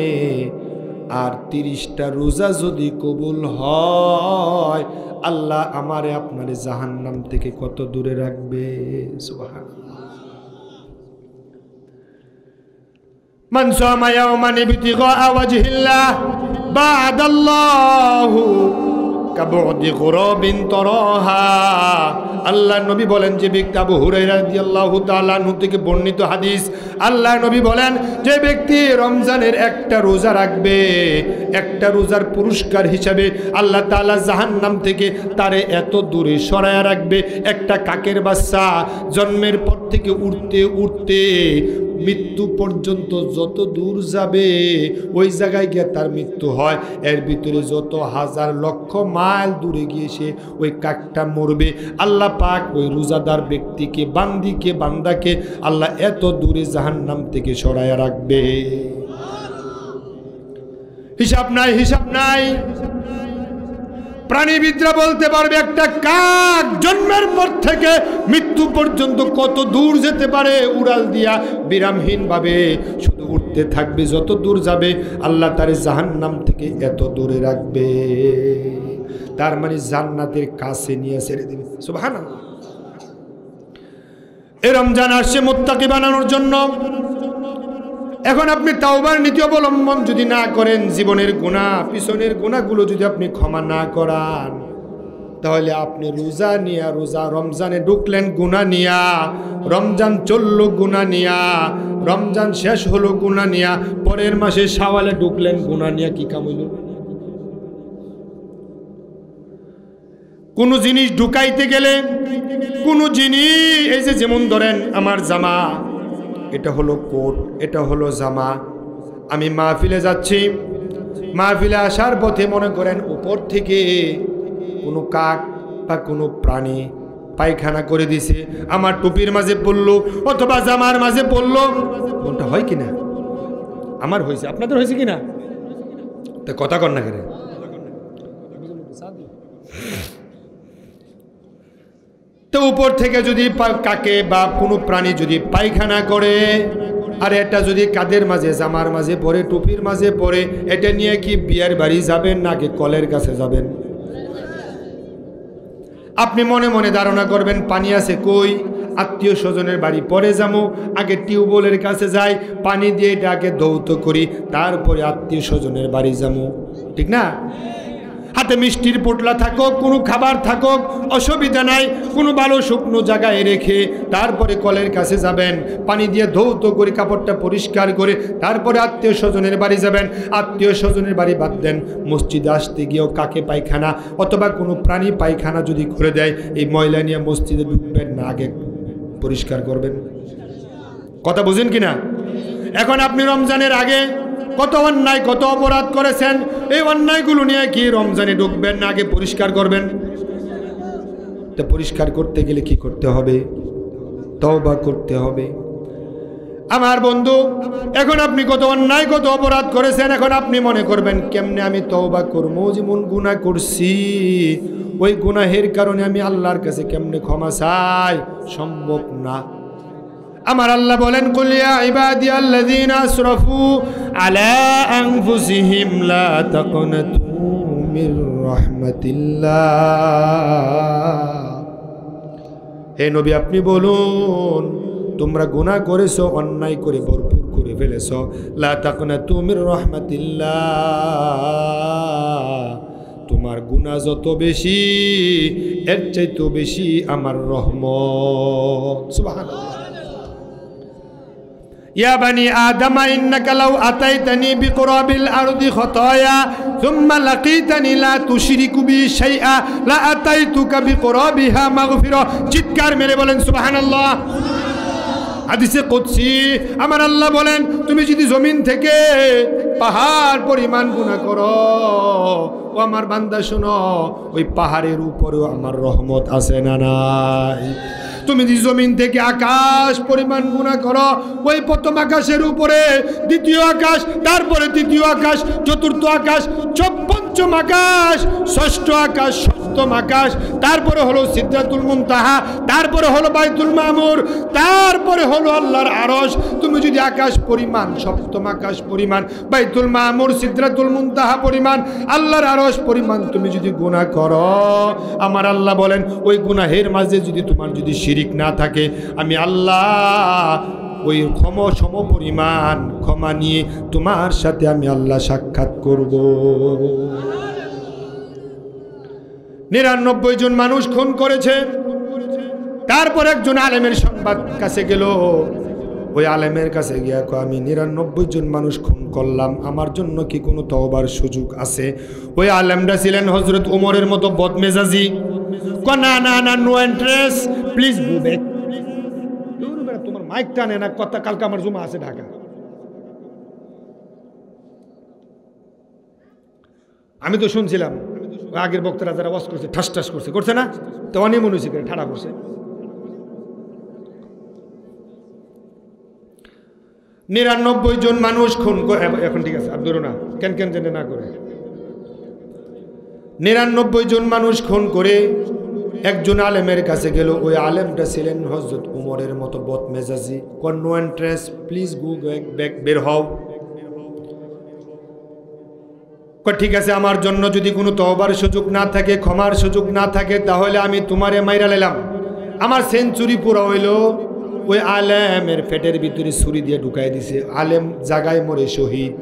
আর 30টা রোজা যদি কবুল হয়, আল্লাহ আমারে আপনারে জাহান্নাম থেকে কত দূরে রাখবে। সুবহানাল্লাহ। মান সামা ইয়াওমান ইবতিগা ওয়াজহিল্লাহ বা'দাল্লাহু কাবুদি গুরাবিন তরাহা। আল্লাহ নবী বলেন, যে ব্যক্তি, আবু হুরায়রা রাদিয়াল্লাহু তাআলা আনহু থেকে বর্ণিত হাদিস, আল্লাহ নবী বলেন, যে ব্যক্তি রমজানের একটা রোজা রাখবে, একটা রোজার পুরস্কার হিসাবে আল্লাহ তাআলা জাহান্নাম থেকে তারে এত দূরে সরায়া রাখবে, একটা কাকের বাচ্চা জন্মের পর থেকে উঠতে উঠতে মৃত্যু পর্যন্ত যত দূর যাবে, ওই জায়গায় গিয়ে তার মৃত্যু হয়। এর ভিতরে যত হাজার লক্ষ মাইল দূরে গিয়ে সে ওই কাকটা মরবে। আল্লাহ পাক ওই রোজাদার ব্যক্তিকে, বান্দাকে আল্লাহ এত দূরে জাহান্নাম থেকে সরায়া রাখবে। হিসাব নাই। প্রাণীবিদরা বলতে পারবে, একটা কাক জন্মের পর থেকে মৃত্যু পর্যন্ত কত দূর যেতে পারে, উড়াল দিয়া বিরামহীন ভাবে শুধু উঠতে থাকবে। যত দূর যাবে আল্লাহ তারে জাহান্নাম থেকে এত দূরে রাখবে। তার মানে জান্নাতের কাছে নিয়ে ছেড়ে দেবে। সুবহানাল্লাহ। এই রমজান আসছে মুত্তাকি বানানোর জন্য। এখন আপনি তাওবার নীতি অবলম্বন যদি না করেন, জীবনের গুনাহ, পিছনের গুনাহগুলো যদি আপনি ক্ষমা না করান, তাহলে আপনি রোজা রমজানে ঢুকলেন গুনাহ নিয়া, রমজান চলল গুনাহ নিয়া, রমজান শেষ হলো গুনাহ নিয়া, পরের মাসে শাওয়ালে ঢুকলেন গুনাহ নিয়া। কি কাম হইল? কোনো জিনিস ঢুকাইতে গেলে, কোনো জিনিস, এই যে যেমন ধরেন আমার জামা, এটা হলো কোট, এটা হলো জামা, আমি মাহফিলে যাচ্ছি, মাহফিলে আসার পথে মনে করেন উপর থেকে কোনো কাক বা কোনো প্রাণী পায়খানা করে দিছে, আমার টুপির মাঝে পড়লো অথবা জামার মাঝে পড়লো। কোনটা হয় কিনা? আমার হয়েছে, আপনাদের হয়েছে কিনা? তা কথা কর না কেন? তো উপর থেকে যদি কাকে বা কোনো প্রাণী যদি পায়খানা করে, আর এটা যদি কাদের মাঝে, জামার মাঝে পড়ে, টুপির মাঝে পড়ে, এটা নিয়ে কি বিয়ের বাড়ি যাবেন নাকি কলের কাছে যাবেন? আপনি মনে মনে ধারণা করবেন, পানি আছে কই, আত্মীয় স্বজনের বাড়ি পরে যাবো, আগে টিউবওয়েলের কাছে যাই, পানি দিয়ে এটা আগে ধৌত করি, তারপরে আত্মীয় স্বজনের বাড়ি যাবো। ঠিক না? হাতে মিষ্টির পোটলা থাকুক, কোনো খাবার থাকুক, অসুবিধা নাই, কোনো ভালো শুকনো জায়গায় রেখে তারপরে কলের কাছে যাবেন, পানি দিয়ে ধৌত করে কাপড়টা পরিষ্কার করে তারপরে আত্মীয় স্বজনের বাড়ি যাবেন। আত্মীয় স্বজনের বাড়ি বাদ দেন, মসজিদে আসতে গিয়েও কাকে পায়খানা অথবা কোনো প্রাণী পায়খানা যদি করে দেয়, এই ময়লা নিয়ে মসজিদে ঢুকবেন না, আগে পরিষ্কার করবেন। কথা বুঝেন কিনা? এখন আপনি রমজানের আগে কত অন্যায়, কত অপরাধ করেছেন, এই অন্যায়গুলো নিয়ে কি রমজানে ঢুকবেন না আগে পরিষ্কার করবেন? তো পরিষ্কার করতে গেলে কি করতে হবে? তওবা করতে হবে। আমার বন্ধু, এখন আপনি কত অন্যায়, কত অপরাধ করেছেন, এখন আপনি মনে করবেন কেমনে আমি তওবা করবো, যেমন গুনাহ করছি, ওই গুনাহের কারণে আমি আল্লাহর কাছে কেমনে ক্ষমা চাই? সম্ভব না। আমার আল্লাহ বলেন, কুল ইয়া ইবাদিয়াল্লাযীনা আসরাফু আলা আনফুসিহিম লা তাকনাতু মির রাহমাতিল্লাহ। হে নবী, আপনি বলুন, তোমরা গুনাহ করেছো, অন্যায় করে ভরপুর করে ফেলেছো, লা তাকনাতু মির রাহমাতিল্লাহ, তোমার গুনাহ যত বেশি এর চাইতে বেশি আমার রহমত। সুবহানাল্লাহ। ইয়া বানি আদম ইন্নাকা লাউ আতাইতানি বিকুরাবিল আরদি খতায়া সুম্মা লাকিতানি লা তুশরিকু বি শাইআ লা আতাইতুকা বিকুরাবিহা মাগফিরা। চিৎকার মেরে বলেন সুবহানাল্লাহ। হাদিসে কুদসি আমার আল্লাহ বলেন, তুমি যদি জমিন থেকে পাহাড় পরিমাণ গুনাহ করো, ও আমার বান্দা শোনো, ওই পাহাড়ের উপরেও আমার রহমত আছে না নাই? তুমি যদি জমিন থেকে আকাশ পরিমাণ গুনাহ করো, ওই প্রথম আকাশের উপরে দ্বিতীয় আকাশ, তারপরে তৃতীয় আকাশ, চতুর্থ আকাশ, পঞ্চম আকাশ, ষষ্ঠ আকাশ, সপ্তম আকাশ, তারপরে হলো সিদরাতুল মুনতাহা, তারপরে হলো বাইতুল মামুর, তারপরে হলো আল্লাহর আরশ। তুমি যদি আকাশ পরিমাণ, সপ্তম আকাশ পরিমাণ, বাইতুল মামুর, সিদরাতুল মুনতাহা পরিমাণ, আল্লাহর আরশ পরিমাণ তুমি যদি গুনাহ করো, আমার আল্লাহ বলেন ওই গুনাহের মাঝে যদি তোমার যদি শিরিক না থাকে, আমি আল্লাহ ওই সম পরিমাণ ক্ষমা নিয়ে তোমার সাথে আমি আল্লাহ সাক্ষাৎ করব। 99 জন মানুষ খুন করেছে। তারপর একজন আলেমের সংবাদ কাছে গেল, ওই আলেমের কাছে গিয়া কয়, আমি 99 জন মানুষ খুন করলাম, আমার জন্য কি কোনো তওবার সুযোগ আছে? ওই আলেমটা ছিলেন হযরত ওমরের মতো বদমেজাজি। কয় না না না, no interest, please go back. তোমার মাইক টানে না কথা, কালকে আমার জুমা আছে ঢাকা। আমি তো শুনছিলাম আগের বক্তারা যারা ওয়াজ করছে ঠাস ঠাস করছে না, তো অনেক মনে হচ্ছে ঠাড়া করছে। 99 জন মানুষ খুন করে, এখন ঠিক আছে আব্দুর না কেন জেনে না করে, 99 জন মানুষ খুন করে একজন আলেমের কাছে গেল। ওই আলেমটা ছিলেন হযরত উমরের মতো বদমেজাজি। No interest, please go back, বের হও। ঠিক আছে, আমার জন্য যদি কোনো তওবার সুযোগ না থাকে, ক্ষমার সুযোগ না থাকে, তাহলে আমি তোমারে মাইরা লেলাম। আমার সেঞ্চুরি পুরা হইল। ওই আলেমের পেটের ভিতরে ছুরি দিয়ে ঢুকাই দিছে। আলেম জাগায় মরে শহীদ,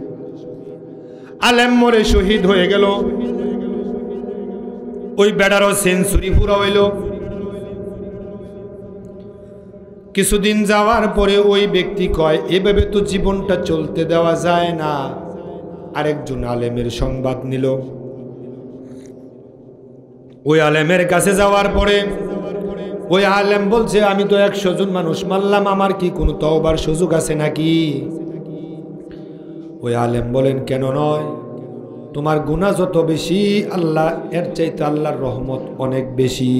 আলেম মরে শহীদ হয়ে গেল। ওই বেড়ারও সেঞ্চুরি পুরা হইল। কিছুদিন যাওয়ার পরে ওই ব্যক্তি কয়, এভাবে তো জীবনটা চলতে দেওয়া যায় না। আরেকজন আলেমের সংবাদ নিল। ওই আলেমের কাছে যাওয়ার পরে ওই আলেম বলছে, আমি তো 100 জন মানুষ মারলাম, আমার কি কোনো তওবার সুযোগ আছে নাকি? ওই আলেম বলেন, কেন নয়, তোমার গুনাহ যত বেশি, আল্লাহ এর চাইতে আল্লাহর রহমত অনেক বেশি।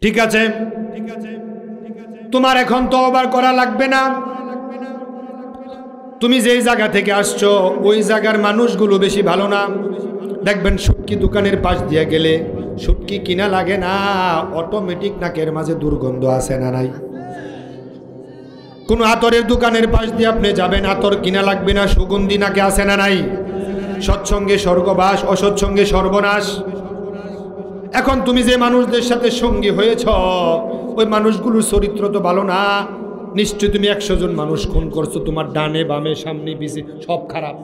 ঠিক আছে, তোমার এখন তওবা করা লাগবে না। তুমি যেই জায়গা থেকে আসছো ওই জায়গার মানুষগুলো বেশি ভালো না। দেখবেন শুটকি দোকানের পাশ দিয়ে গেলে শুটকি কিনা লাগে না, অটোমেটিক নাকের মাঝে দুর্গন্ধ আসে না নাই? কোন আতরের দোকানের পাশ দিয়ে আপনি যাবেন, আতর কিনা লাগবে না, সুগন্ধি নাকে আসে না নাই? সৎসঙ্গে স্বর্গবাস, অসৎসঙ্গে সর্বনাশ। এখন তুমি যে মানুষদের সাথে সঙ্গী হয়েছ, ওই মানুষগুলোর চরিত্র তো ভালো না। নিশ্চয় তুমি 100 জন মানুষ খুন করছো, তোমার ডানে বামে সামনে পিছে সব খারাপ।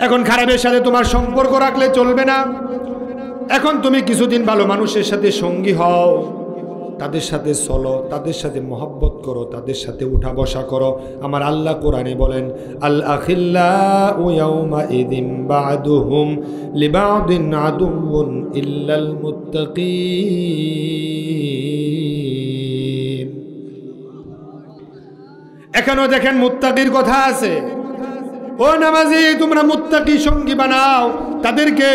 এখন খারাপের সাথে তোমার সম্পর্ক রাখলে চলবে না। এখন তুমি কিছুদিন ভালো মানুষের সাথে সঙ্গী হও, তাদের সাথে চলো, তাদের সাথে মহব্বত করো, তাদের সাথে উঠা বসা করো। আমার আল্লাহ কোরআনে বলেন, আল আখিল্লাউ ইয়াউমা ইযিন বা'দুহুম লিবা'দিন আদুউন ইল্লাল মুত্তাকিন। এখানেও দেখেন মুত্তাকির কথা আছে। ও নামাজি, তোমরা মুত্তাকি সঙ্গী বানাও, তাদেরকে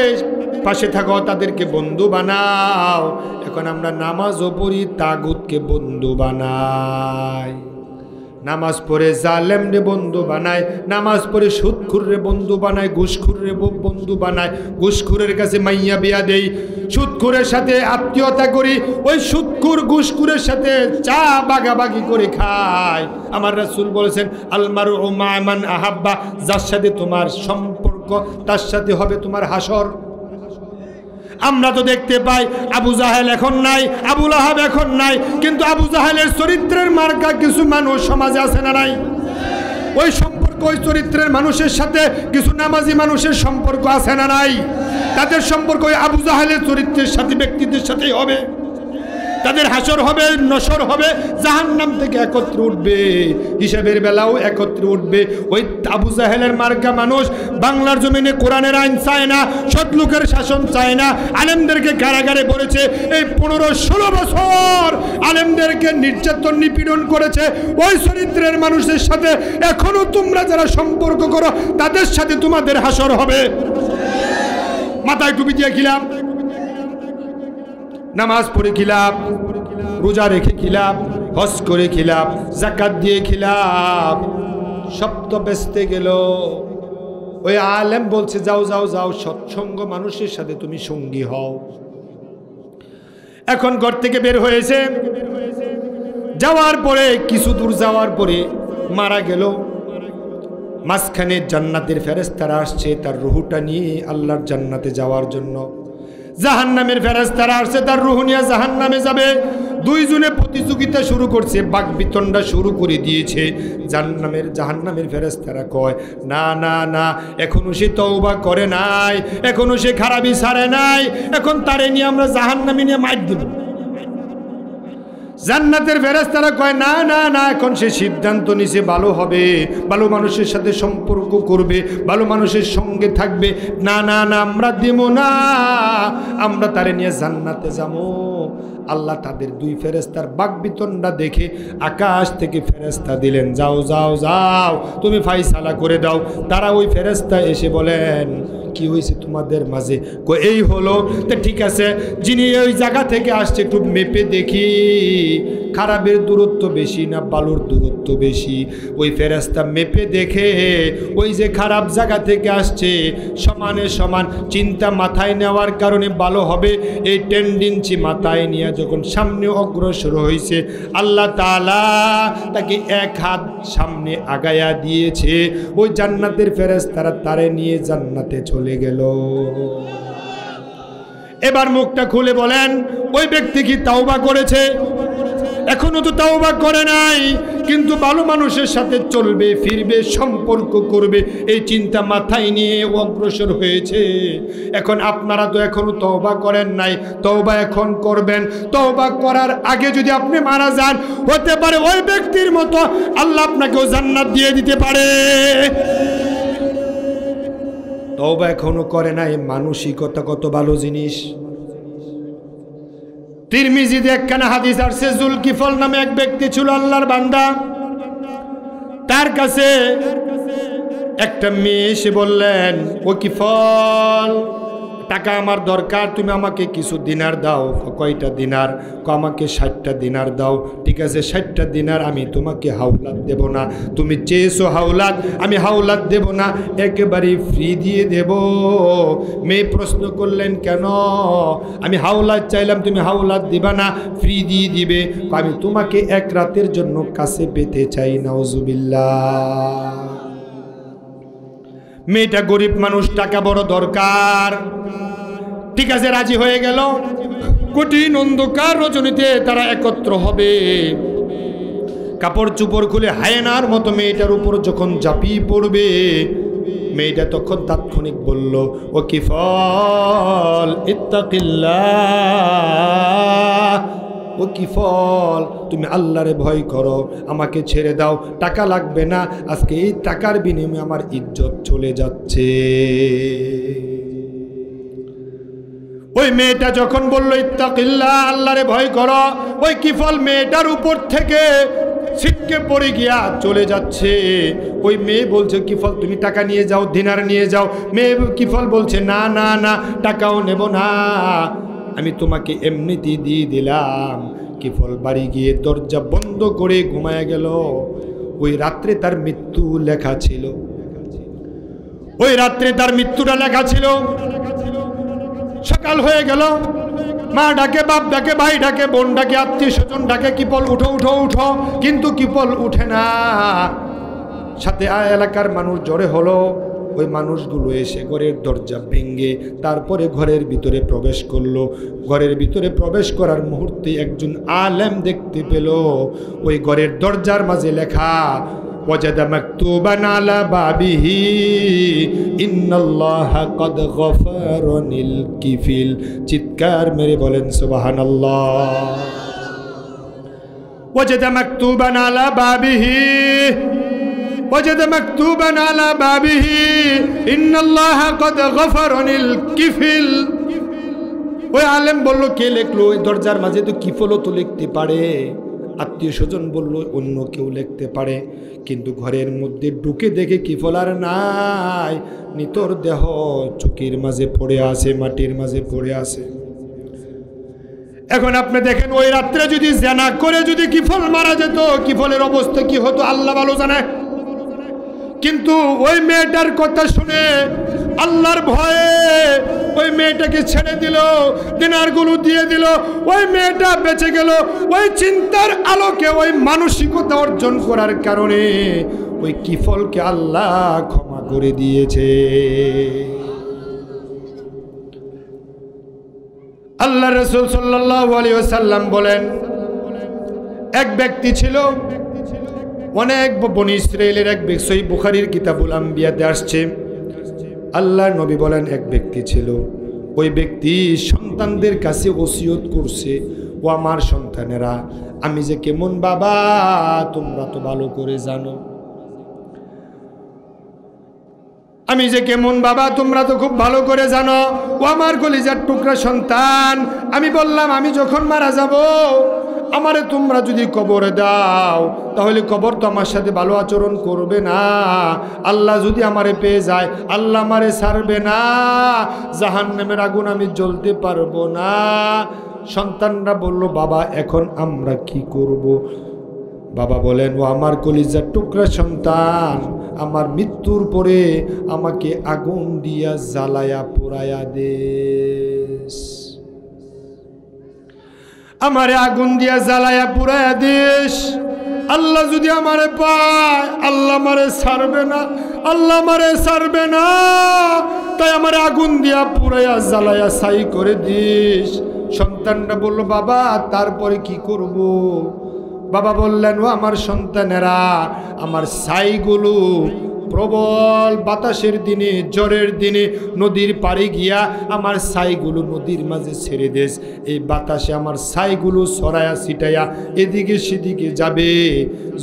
পাশে থাকো, তাদেরকে বন্ধু বানাও। এখন আমরা নামাজও পড়ি, তাগুতকে বন্ধু বানাই। নামাজ পড়ে জালেমরে বন্ধু বানায়, নামাজ পড়ে সুদখুররে বন্ধু বানায়, ঘুষখুররে বন্ধু বানায়, ঘুষখুরের কাছে মাইয়া বিয়া দেই, সুদখুরের সাথে আত্মীয়তা করি, ওই সুদখুর ঘুষখুরের সাথে চা বাগাবাগি করে খায়। আমার রাসূল বলেছেন, আল মারউ মা মান আহাব্বা, যার সাথে তোমার সম্পর্ক তার সাথে হবে তোমার হাসর। আমরা তো দেখতে পাই আবু জাহেল এখন নাই, আবু লাহাব এখন নাই, কিন্তু আবু জাহেলের চরিত্রের মার্কা কিছু মানুষ সমাজে আছে না নাই? ওই সম্পর্ক, ওই চরিত্রের মানুষের সাথে কিছু নামাজি মানুষের সম্পর্ক আছে না নাই? তাদের সম্পর্ক ওই আবু জাহেলের চরিত্রের সাথে, ব্যক্তিদের সাথেই হবে। তাদের হাসর হবে, নসর হবে, জাহান্নাম থেকে একত্রে উঠবে, হিসাবের বেলাও একত্রে উঠবে। ওই আবু জাহেলের মার্কা মানুষ বাংলার জমিনে কোরআনের আইন চায় না, সৎলোকের শাসন চায় না, আলেমদেরকে কারাগারে পড়েছে। এই 15-16 বছর আলেমদেরকে নির্যাতন নিপীড়ন করেছে। ওই চরিত্রের মানুষের সাথে এখনো তোমরা যারা সম্পর্ক করো তাদের সাথে তোমাদের হাসর হবে। মাথায় টুপি দিয়ে খিলাফ, নামাজ পড়ে খিলাফ, রোজা রেখে খিলাফ, হজ করে খিলাফ, যাকাত দিয়ে খিলাফ, সব তো বেচতে গেল। ওই আলেম বলছে যাও যাও যাও, সৎসঙ্গ মানুষের সাথে তুমি সঙ্গী হও। এখন ঘর থেকে বের হয়েছে, যাওয়ার পরে কিছু দূর যাওয়ার পরে মারা গেল। মাঝখানে জান্নাতের ফেরেশতারা আসছে তার রুহটা নিয়ে আল্লাহর জান্নাতে যাওয়ার জন্য। জাহান্নামের ফেরেশতারা আসছে তার রুহ নিয়ে জাহান্নামে যাবে। দুইজনে প্রতিযোগিতা শুরু করছে, বাকবিতণ্ডা শুরু করে দিয়েছে। জাহান্নামের ফেরেশতারা কয় না না না, এখনো সে তওবা করে নাই, এখনো সে খারাপি ছাড়ে নাই, এখন তারে নিয়ে আমরা জাহান্নামে নিয়ে মার দিব। জান্নাতের ফেরেশতারা কয় না না না, এখন সে সিদ্ধান্ত নিছে ভালো হবে, ভালো মানুষের সাথে সম্পর্ক করবে, ভালো মানুষের সঙ্গে থাকবে। না না না, আমরা দিব না, আমরা তারে নিয়ে জান্নাতে যাবো। আল্লাহ তাদের দুই ফেরেশতার বাকবিতণ্ডা দেখে আকাশ থেকে ফেরেশতা দিলেন, যাও যাও যাও, তুমি ফাইসালা করে দাও। তারা ওই ফেরেশতা এসে বলেন কি হয়েছে তোমাদের মাঝে? এই হলো। তো ঠিক আছে, যিনি ওই জায়গা থেকে আসছে একটু মেপে দেখি, খারাপের দূরত্ব বেশি না বালুর দূরত্ব বেশি? ওই ফেরেশতা মেপে দেখে ওই যে খারাপ জায়গা থেকে আসছে সমানে সমান, চিন্তা মাথায় নেওয়ার কারণে ভালো হবে। এই টেন্ডেন্সি মাথায় নিয়ে যখন সামনে অগ্রসর হয়েছে, আল্লাহ তাআলা তাকে এক হাত সামনে আগায়া দিয়েছে। ওই জান্নাতের ফেরেশতারা তারে নিয়ে জান্নাতে চলে গেল। এবার মুখটা খুলে বলেন, ওই ব্যক্তি কি তাওবা করেছে? এখনো তো তাওবা করে নাই, কিন্তু ভালো মানুষের সাথে চলবে, ফিরবে, সম্পর্ক করবে, এই চিন্তা মাথায় নিয়ে অগ্রসর হয়েছে। এখন আপনারা তো এখনো তওবা করেন নাই, তওবা এখন করবেন। তওবা করার আগে যদি আপনি মারা যান, হতে পারে ওই ব্যক্তির মতো আল্লাহ আপনাকেও জান্নাত দিয়ে দিতে পারে। তওবা এখনো করে নাই, মানসিকতা কত ভালো জিনিস। তিরমিজিতে একখানা হাদিস আসছে, জুলকিফল নামে এক ব্যক্তি ছিল, আল্লাহর বান্দা। তার কাছে একটা মেয়ে এসে বললেন, ও কিফল, টাকা আমার দরকার, তুমি আমাকে কিছু দিনার দাও। কয়টা দিনার? আমাকে 60টা দিনার দাও। ঠিক আছে, 60টা দিনার আমি তোমাকে হাওলাত দেব না। তুমি চেয়েছো হাওলাত, আমি হাওলাত দেব না, একেবারেই ফ্রি দিয়ে দেব। মেয়ে প্রশ্ন করলেন, কেন? আমি হাওলাত চাইলাম, তুমি হাওলাত দিবা না, ফ্রি দিয়ে দিবে। আমি তোমাকে এক রাতের জন্য কাছে পেতে চাই। নাউজুবিল্লাহ। মেয়েটা গরিব মানুষ, টাকা বড় দরকার। ঠিক আছে, রাজি হয়ে গেল। কঠিন অন্ধকার রজনীতে তারা একত্র হবে। কাপড় চুপড় খুলে হায়েনার মতো মেয়েটার উপর যখন ঝাঁপিয়ে পড়বে, মেয়েটা তখন তাৎক্ষণিক বলল, ও কিফল ইত্তাকিল্লাহ, ও কিফল তুমি আল্লাহরে ভয় করো, আমাকে ছেড়ে দাও, টাকা লাগবে না, আজকে এই টাকার বিনিময়ে আমার ইজ্জত চলে যাচ্ছে। ওই মেয়েটা যখন বলল ইত্তাকিল্লাহ, আল্লাহরে ভয় করো, ওই কিফল মেয়েটার উপর থেকে ছিটকে পড়ে গিয়া চলে যাচ্ছে। ওই মেয়ে বলছে, কিফল তুমি টাকা নিয়ে যাও, দিনার নিয়ে যাও। মেয়ে কিফল বলছে, না না না, টাকাও নেব না, আমি তোমাকে এমনিতেই দিয়ে দিলাম। কিফল বাড়ি গিয়ে দরজা বন্ধ করে ঘুমায় গেল। ওই রাত্রে তার মৃত্যু লেখা ছিল, ওই রাত্রে তার মৃত্যুটা লেখা ছিল। সকাল হয়ে গেল, মা ডাকে, বাপ ডাকে, ভাই ডাকে, বোন ডাকে, আত্মীয় স্বজন ডাকে, কিফল উঠো উঠো উঠো, কিন্তু কিফল উঠে না। সাথে এলাকার মানুষ জড়ে হলো। ওই মানুষগুলো এসে ঘরের দরজা ভেঙে তারপরে ঘরের ভিতরে প্রবেশ করলো। ঘরের ভিতরে প্রবেশ করার মুহূর্তে একজন আলেম দেখতে পেল, ওই ঘরের দরজার মাঝে লেখা, ওয়াজাদা মাকতুবান আলা বাবিহি ইন্নাল্লাহা কদ গফারানিল কিফিল। চিৎকার মেরে বলেন সুবহানাল্লাহ। ওয়াজাদা মাকতুবান আলা বাবিহি ওয়াজাদা মাকতুবান আলা বাবিহি ইন্নাল্লাহা কদ গফারানিল কিফিল। ওই আলেম বলল, কে লিখলো? ওই দরজার মাঝে তো কিফলও তো লিখতে পারে। আত্মীয় স্বজন বলল, অন্য কেউ লিখতে পারে, কিন্তু ঘরের মধ্যে ঢুকে দেখে কিফল আর নাই, নিতর দেহ চুকির মাঝে পড়ে আছে, মাটির মাঝে পড়ে আছে। এখন আপনি দেখেন, ওই রাত্রে যদি জেনা করে যদি কিফল মারা যেত, কিফলের অবস্থা কি হতো আল্লাহ ভালো জানে। কিন্তু ওই মেয়েটার কথা শুনে আল্লাহর ভয়ে ওই মেয়েটাকে ছেড়ে দিল, দিনারগুলো দিয়ে দিল, ওই মেয়েটা বেঁচে গেল। ওই চিন্তার আলোকে, ওই মানসিকতা অর্জন করার কারণে ওই কিফলকে আল্লাহ ক্ষমা করে দিয়েছে। আল্লাহ রাসূল সাল্লাল্লাহু আলাইহি ওয়াসাল্লাম বলেন, এক ব্যক্তি ছিল, অনেক বনি ইসরাইলের এক ব্যক্তি, সহিহ বুখারীর কিতাবুল আম্বিয়াতে আসছে। আল্লাহর নবী বলেন, এক ব্যক্তি ছিল, ওই ব্যক্তি সন্তানদের কাছে ওসিয়ত করছে, ও আমার সন্তানেরা, আমি যে কেমন বাবা তোমরা তো ভালো করে জানো, আমি যে কেমন বাবা তোমরা তো খুব ভালো করে জানো। ও আমার কলিজার টুকরা সন্তান, আমি বললাম আমি যখন মারা যাব, আমারে তোমরা যদি কবরে দাও, তাহলে কবর তো আমার সাথে ভালো আচরণ করবে না। আল্লাহ যদি আমারে পেয়ে যায়, আল্লাহ আমারে ছাড়বে না, জাহান্নামের আগুন আমি জ্বলতে পারবো না। সন্তানরা বলল, বাবা এখন আমরা কি করব? বাবা বলেন, ও আমার কলিজার টুকরা সন্তান, আমার মৃত্যুর পরে আমাকে আগুন দিয়া জ্বালায়া পোড়ায়া দেশ, আমারে আগুন দিয়া জ্বালায়া পুরায়া দিস। আল্লাহ যদি আমারে পায়, আল্লাহ আমারে ছাড়বে না, আল্লাহ আমারে ছাড়বে না, তাই আমারে আগুন দিয়া পুরায়া জ্বালায়া ছাই করে দিস। সন্তানরা বলল, বাবা তারপরে কি করব? বাবা বললেন, ও আমার সন্তানেরা, আমার ছাইগুলো প্রবল বাতাসের দিনে, ঝড়ের দিনে নদীর পাড়ে গিয়া আমার ছাইগুলো নদীর মাঝে ছেড়ে দেস। এই বাতাসে আমার ছাইগুলো ছড়ায়া ছিটাইয়া এদিকে সেদিকে যাবে।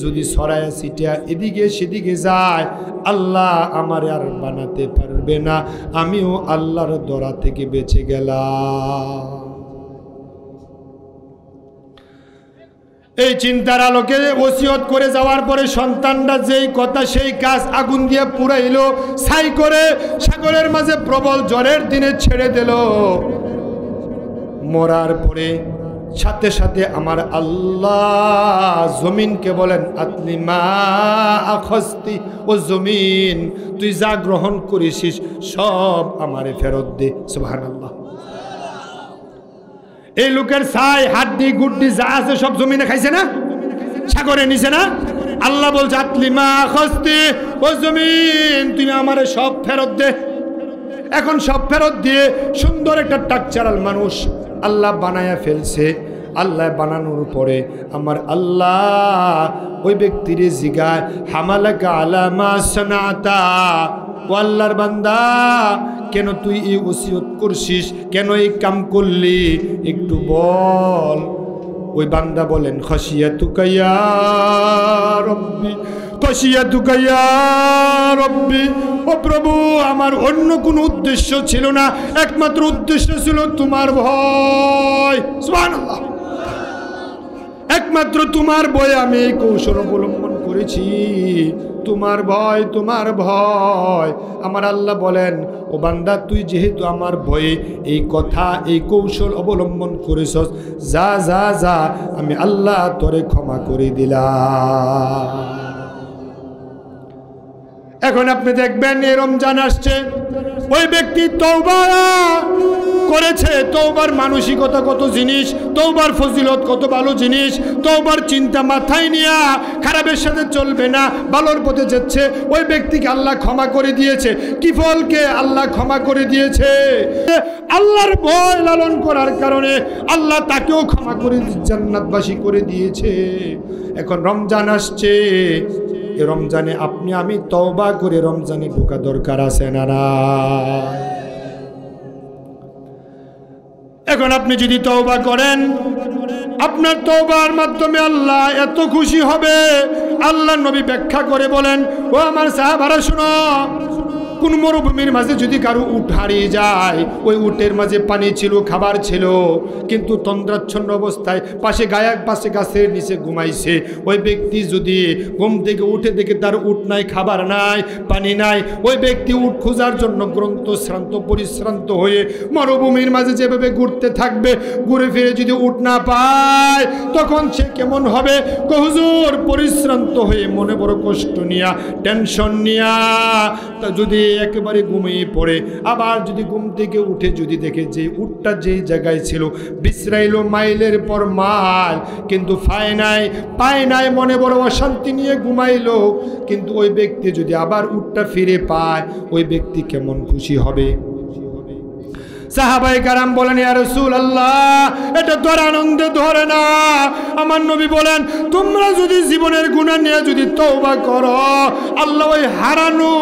যদি ছড়ায়া ছিটাইয়া এদিকে সেদিকে যায়, আল্লাহ আমার আর বানাতে পারবে না, আমিও আল্লাহর দরা থেকে বেঁচে গেলাম। এই চিন্তার আলোকে ওসিয়ত করে যাওয়ার পরে সন্তানরা যেই কথা সেই কাজ, আগুন দিয়ে পুরাইলো, ছাই করে সাগরের মাঝে প্রবল ঝড়ের দিনে ছেড়ে দিল। মরার পরে সাথে সাথে আমার আল্লাহ জমিনকে বলেন, আতলি মা আখস্তি, ও জমিন তুই যা গ্রহণ করেছিস সব আমারে ফেরত দে। সুবহানাল্লাহ। এই লোকের ছাই, হাড্ডি গুড্ডি যা আছে সব জমিনে খাইছে না, সাগরে নিছে না। আল্লাহ বলছে, আতলি মা আখস্তি, ও জমিন তুমি আমারে সব ফেরত দে। এখন সব ফেরত দিয়ে সুন্দর একটা টাকচারাল মানুষ আল্লাহ বানায়া ফেলছে। আল্লাহ বানানোর পরে আমার আল্লাহ ওই ব্যক্তির জিগায়, হামালাকা আলা মা সানাতা, ও আল্লাহর বান্দা কেন তুই এই ওসিয়ত করছিস, কেন এই কাম করলি, একটু বল। ওই বান্দা বলেন, খাশিয়াতুকা ইয়া রব্বি, খাশিয়াতুকা ইয়া রব্বি, ও প্রভু আমার অন্য কোনো উদ্দেশ্য ছিল না, একমাত্র উদ্দেশ্য ছিল তোমার ভয়। সুবহানাল্লাহ। একমাত্র তোমার ভয়ে আমি এই কৌশল অবলম্বন করেছি, তোমার ভয়, তোমার ভয়। আমার আল্লাহ বলেন, ও বান্দা তুই যেহেতু আমার ভয়ে এই কথা, এই কৌশল অবলম্বন করেছস, যা যা যা, আমি আল্লাহ তোরে ক্ষমা করে দিলাম। এখন আপনি দেখবেন এই রমজান আসছে, ওই ব্যক্তি তওবা করেছে, তওবার মানসিকতা কত জিনিস, তওবার ফজিলত কত ভালো জিনিস, তওবার চিন্তা মাথায় নিয়ে খারাপের সাথে চলবে না, ভালোর পথে যাচ্ছে। ওই ব্যক্তিকে আল্লাহ ক্ষমা করে দিয়েছে, কিফলকে আল্লাহ ক্ষমা করে দিয়েছে। আল্লাহর ভয় লালন করার কারণে আল্লাহ তাকেও ক্ষমা করে জান্নাতবাসী করে দিয়েছে। এখন রমজান আসছে, এই রমজানে আপনি আমি তওবা করে রমজানে ঢোকা দরকার আছে না না? এখন আপনি যদি তওবা করেন, আপনার তওবার মাধ্যমে আল্লাহ এত খুশি হবে। আল্লাহ নবী ব্যাখ্যা করে বলেন, ও আমার সাহাবারা শুনো, কোন মরুভূমির মাঝে যদি কারো উট হারিয়ে যায়, ওই উটের মাঝে পানি ছিল, খাবার ছিল, কিন্তু তন্দ্রাচ্ছন্ন অবস্থায় পাশে গাছের নিচে ঘুমাইছে, ওই ব্যক্তি যদি ঘুম থেকে উঠে দেখে তার উট নাই, খাবার নাই, পানি নাই, ওই ব্যক্তি উট খোঁজার জন্য শ্রান্ত পরিশ্রান্ত হয়ে মরুভূমির মাঝে যেভাবে ঘুরতে থাকবে, ঘুরে ফিরে যদি উট না পায় তখন সে কেমন হবে? হুজুর, পরিশ্রান্ত হয়ে মনে বড় কষ্ট নিয়া, টেনশন নিয়া তা যদি একেবারে ঘুমিয়ে পড়ে, আবার যদি ঘুম থেকে উঠে যদি দেখে যে উটটা যেই জায়গায় ছিল বিশ্রাইলো মাইলের পর মাইল, কিন্তু পায় নাই, মনে বড় অশান্তি নিয়ে ঘুমাইলো, কিন্তু ওই ব্যক্তি যদি আবার উটটা ফিরে পায়, ওই ব্যক্তি কেমন খুশি হবে? সাহাবায়ে কারাম বলেন, ইয়া রাসূলুল্লাহ, এটা তো আনন্দে ধরে না। আমার নবী বলেন, তোমরা যদি জীবনের গুনাহ নিয়ে যদি তওবা করো, আল্লাহ ওই হারানো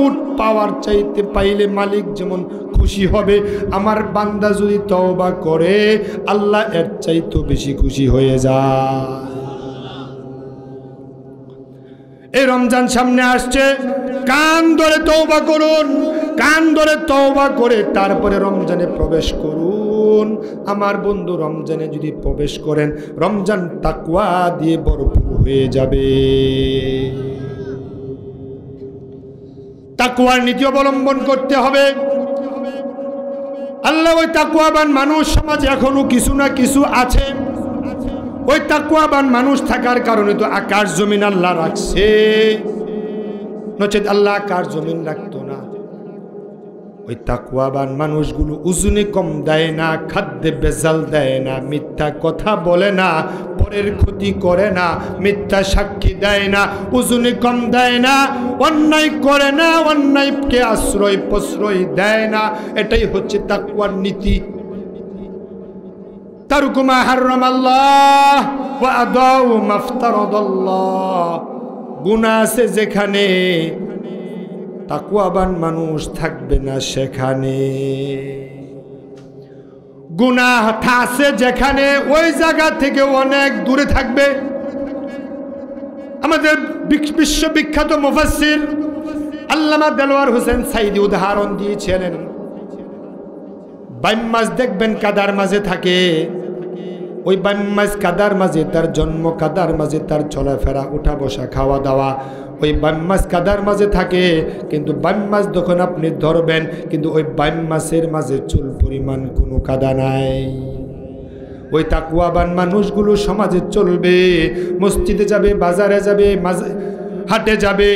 উট পাওয়ার চাইতে পাইলে মালিক যেমন খুশি হবে, আমার বান্দা যদি তওবা করে আল্লাহ এর চাইতে বেশি খুশি হয়ে যায়। এই রমজান সামনে আসছে, কান ধরে তওবা করুন, কান ধরে তওবা করে তারপরে রমজানে প্রবেশ করুন। আমার বন্ধু, রমজানে যদি প্রবেশ করেন, রমজান তাকওয়া দিয়ে ভরপুর হয়ে যাবে। তাকওয়ার নীতি অবলম্বন করতে হবে। আল্লাহ ওই তাকওয়াবান মানুষ সমাজে এখনো কিছু না কিছু আছে। ওই তাকওয়াবান মানুষ থাকার কারণে তো আকাশ জমিন আল্লাহ রাখছে, নচেত আল্লাহ আকাশ জমিন রাখতো না। ওই তাকওয়াবান মানুষগুলো উজুনে কম দেয় না, খাদ্যে বেজাল দেয় না, মিথ্যা কথা বলে না, পরের ক্ষতি করে না, মিথ্যা সাক্ষী দেয় না, উজুনে কম দেয় না, অন্যায় করে না, অন্যায়কে আশ্রয় প্রশ্রয় দেয় না। এটাই হচ্ছে তাকওয়ার নীতি। তারকু মা হারামাল্লাহ ওয়া আদাউ মাফতারাদাল্লাহ। গুনাহ আছে যেখানে, তাকওয়াবান মানুষ থাকবে না সেখানে। গুনাহ আছে যেখানে, ওই জায়গা থেকে অনেক দূরে থাকবে। আমাদের বিশ্ববিখ্যাত মুফাসসির আল্লামা দেলোয়ার হোসেন সাইদি উদাহরণ দিয়েছিলেন, বাইম মাছ দেখবেন কাদার মাঝে থাকে, ওই বাইম মাছ কাদার মাঝে তার জন্ম, কাদার মাঝে তার চলাফেরা, উঠা বসা, খাওয়া দাওয়া, ওই বাইম মাছ কাদার মাঝে থাকে। কিন্তু বাইম মাছ যখন আপনি ধরবেন, কিন্তু ওই বাইম মাছের মাঝে চুল পরিমাণ কোনো কাদা নাই। ওই তাকওয়াবান মানুষগুলো সমাজে চলবে, মসজিদে যাবে, বাজারে যাবে, হাটে যাবে,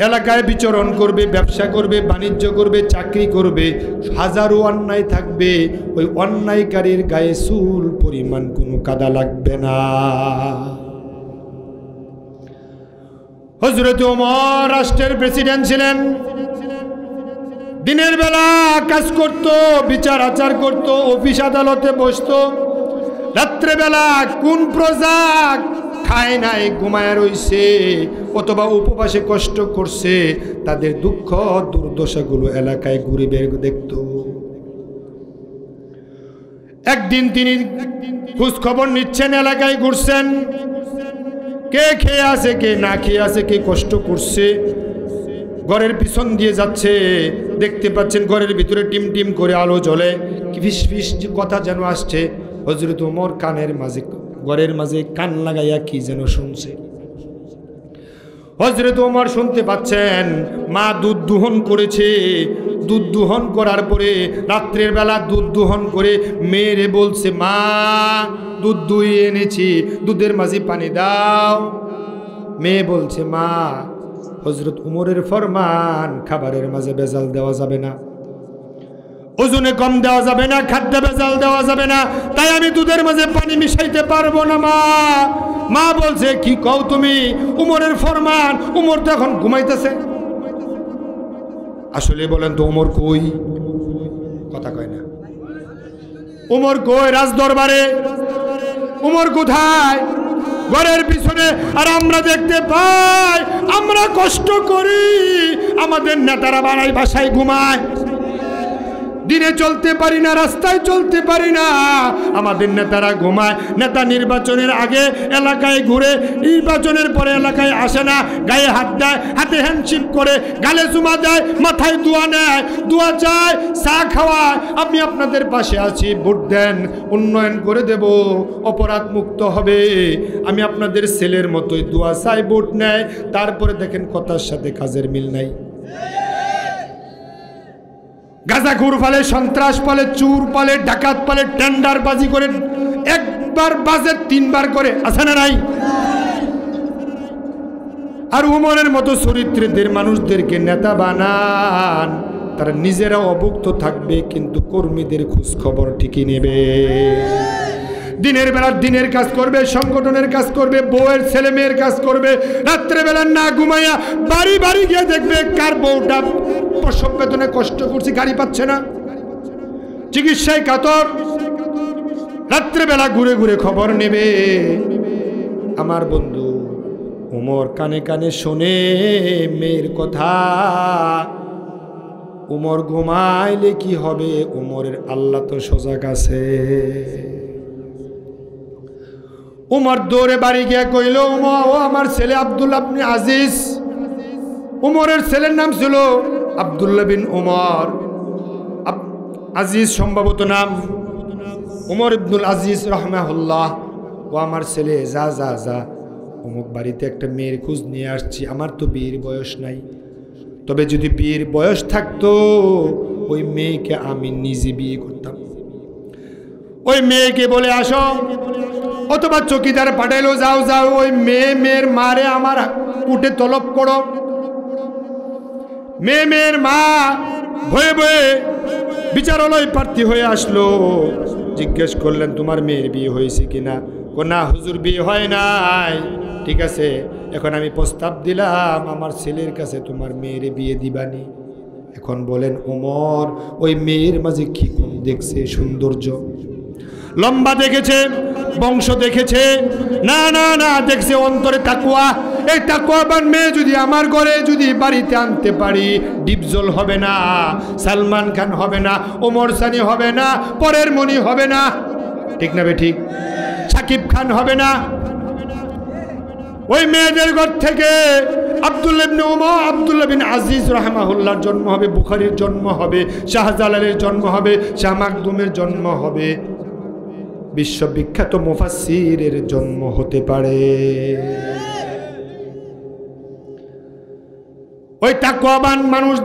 এলাকায় বিচরণ করবে, ব্যবসা করবে, বাণিজ্য করবে, চাকরি করবে, হাজারো অন্যায় থাকবে, ওই অন্যায়কারীর গায়ে চুল পরিমাণ কোনো কাদা লাগবে না। হযরত ওমর রাষ্ট্রের প্রেসিডেন্ট ছিলেন, দিনের বেলা কাজ করত, বিচার আচার করত, অফিস আদালতে বসত, রাত্রেবেলা কোন প্রজা খায় নাই, ঘুমায় রইছে, অথবা উপবাসে কষ্ট করছে, তাদের দুঃখ দুর্দশাগুলো এলাকায় ঘুরে বের দেখত। একদিন তিনি খোঁজ খবর নিচ্ছেন, এলাকায় ঘুরছেন, কে খেয়ে আছে, কে না খেয়ে আছে, কে কষ্ট করছে। ঘরের পিছন দিয়ে যাচ্ছে, দেখতে পাচ্ছেন ঘরের ভিতরে টিম টিম করে আলো জ্বলে, ফিস ফিস কথা যেন আসছে। হযরত ওমর কানের মাঝে, ঘরের মাঝে কান লাগাইয়া কি যেন শুনছে। হযরত ওমর শুনতে পাচ্ছেন মা দুধ দোহন করেছে, দুধ দোহন করার পরে রাত্রের বেলা দুধ দোহন করে মেয়েরে বলছে, মা দুধ দুইয়ে এনেছি, দুধের মাঝে পানি দাও। মেয়ে বলছে, মা হযরত ওমরের ফরমান, খাবারের মাঝে বেজাল দেওয়া যাবে না, ওজনে কম দেওয়া যাবে না, খাদ্যে বেজাল দেওয়া যাবে না, তাই আমি দুধের মাঝে পানি মিশাইতে পারবো না। মা বলছে, কি কও তুমি, উমরের ফরমান, উমর তো এখন ঘুমাইতেছে। আসলে বলেন তো উমর কই? কথা কয় না। উমর কই? রাজ দরবারে। উমর কোথায়? ঘরের পিছনে। আর আমরা দেখতে পাই, আমরা কষ্ট করি, আমাদের নেতারা বাড়াই বাসায় ঘুমায়। দিনে চলতে পারি না, রাস্তায় চলতে পারি না। আমাদের নেতারা ঘুমায়, নেতা নির্বাচনের আগে এলাকায় ঘুরে, নির্বাচনের পরে এলাকায় আসে না, গায়ে হাত দেয়, হাতে হ্যান্ডশেক করে, গালে চুমা দেয়, মাথায় দোয়া নেয়, দোয়া চায়, চা খাওয়ায়। আমি আপনাদের পাশে আছি, ভোট দেন, উন্নয়ন করে দেব, অপরাধ মুক্ত হবে। আমি আপনাদের ছেলের মতোই দোয়া চাই, ভোট নেয়। তারপরে দেখেন কথার সাথে কাজের মিল নাই। গাঁজাখুর পালে, সন্ত্রাস পালে, চুর পালে, ডাকাত পালে, টেন্ডারবাজি করে, একবার বাজে তিনবার করে, আছে না নাই? আর উমরের মতো চরিত্রদের মানুষদেরকে নেতা বানান, তারা নিজেরা অভুক্ত থাকবে কিন্তু কর্মীদের খোঁজ খবর ঠিকই নেবে। দিনের বেলা দিনের কাজ করবে, সংগঠনের কাজ করবে, বউয়ের ছেলে মেয়ের কাজ করবে। রাত্রেবেলা না ঘুমাইয়া বাড়ি বাড়ি গিয়ে দেখবে কার বউটা প্রসব বেদনে কষ্ট করছে, গাড়ি পাচ্ছে না, চিকিৎসায় কাতর। রাত্রেবেলা ঘুরে ঘুরে খবর নেবে। আমার বন্ধু উমর কানে কানে শোনে মেয়ের কথা। উমর ঘুমাইলে কি হবে? উমরের আল্লাহ তো সজাগ আছে। উমর দৌড়ে বাড়ি গিয়ে কইল, উমর, ও আমার ছেলে আব্দুল্লাহ ইবনে আজিজ। উমরের ছেলের নাম ছিল আব্দুল্লাহ বিন উমর। আজিজ সম্ভবত নাম, উমর ইবনুল আজিজ রাহমাহুল্লাহ। ও আমার ছেলে, যা যা যা, অমুক বাড়িতে একটা মেয়ের খোঁজ নিয়ে আসছি। আমার তো বিয়ের বয়স নাই, তবে যদি বিয়ের বয়স থাকতো ওই মেয়েকে আমি নিজে বিয়ে করতাম। ওই মেয়েকে বলে আসো, অথবা চকিদার পাঠাইলো, যাও যাও ওই মেয়ের মারে আমার উঠে তলব করো। মেয়ের মা ভয়ে ভয়ে বিচারালয় প্রার্থী হয়ে আসলো। জিজ্ঞেস করলেন, তোমার মেয়ের বিয়ে হয়েছে কিনা? না হুজুর, বিয়ে হয় নাই। ঠিক আছে, এখন আমি প্রস্তাব দিলাম আমার ছেলের কাছে তোমার মেয়ের বিয়ে দিবানি। এখন বলেন ওমর ওই মেয়ের মাঝে কি কোন দেখছে? সৌন্দর্য, লম্বা দেখেছে, বংশ দেখেছে? না না না, দেখছে অন্তরে তাকওয়া। এই তাকওয়াবান মেয়ে যদি আমার ঘরে যদি বাড়িতে আনতে পারি, ডিপজল হবে না, সালমান খান হবে না, ওমর সানি হবে না, পরের মনি হবে না, ঠিক না বেঠিক? সাকিব খান হবে না। ওই মেয়েদের ঘর থেকে আব্দুল্লাহ ইবনে উমর, আব্দুল্লাহ বিন আজিজ রাহমাহুল্লাহর জন্ম হবে, বুখারীর জন্ম হবে, শাহজালালের জন্ম হবে, শাহ মাকদুমের জন্ম হবে, বিশ্ববিখ্যাত মুফাসসিরের জন্ম হতে পারে। ওই তাকওয়াবান মানুষ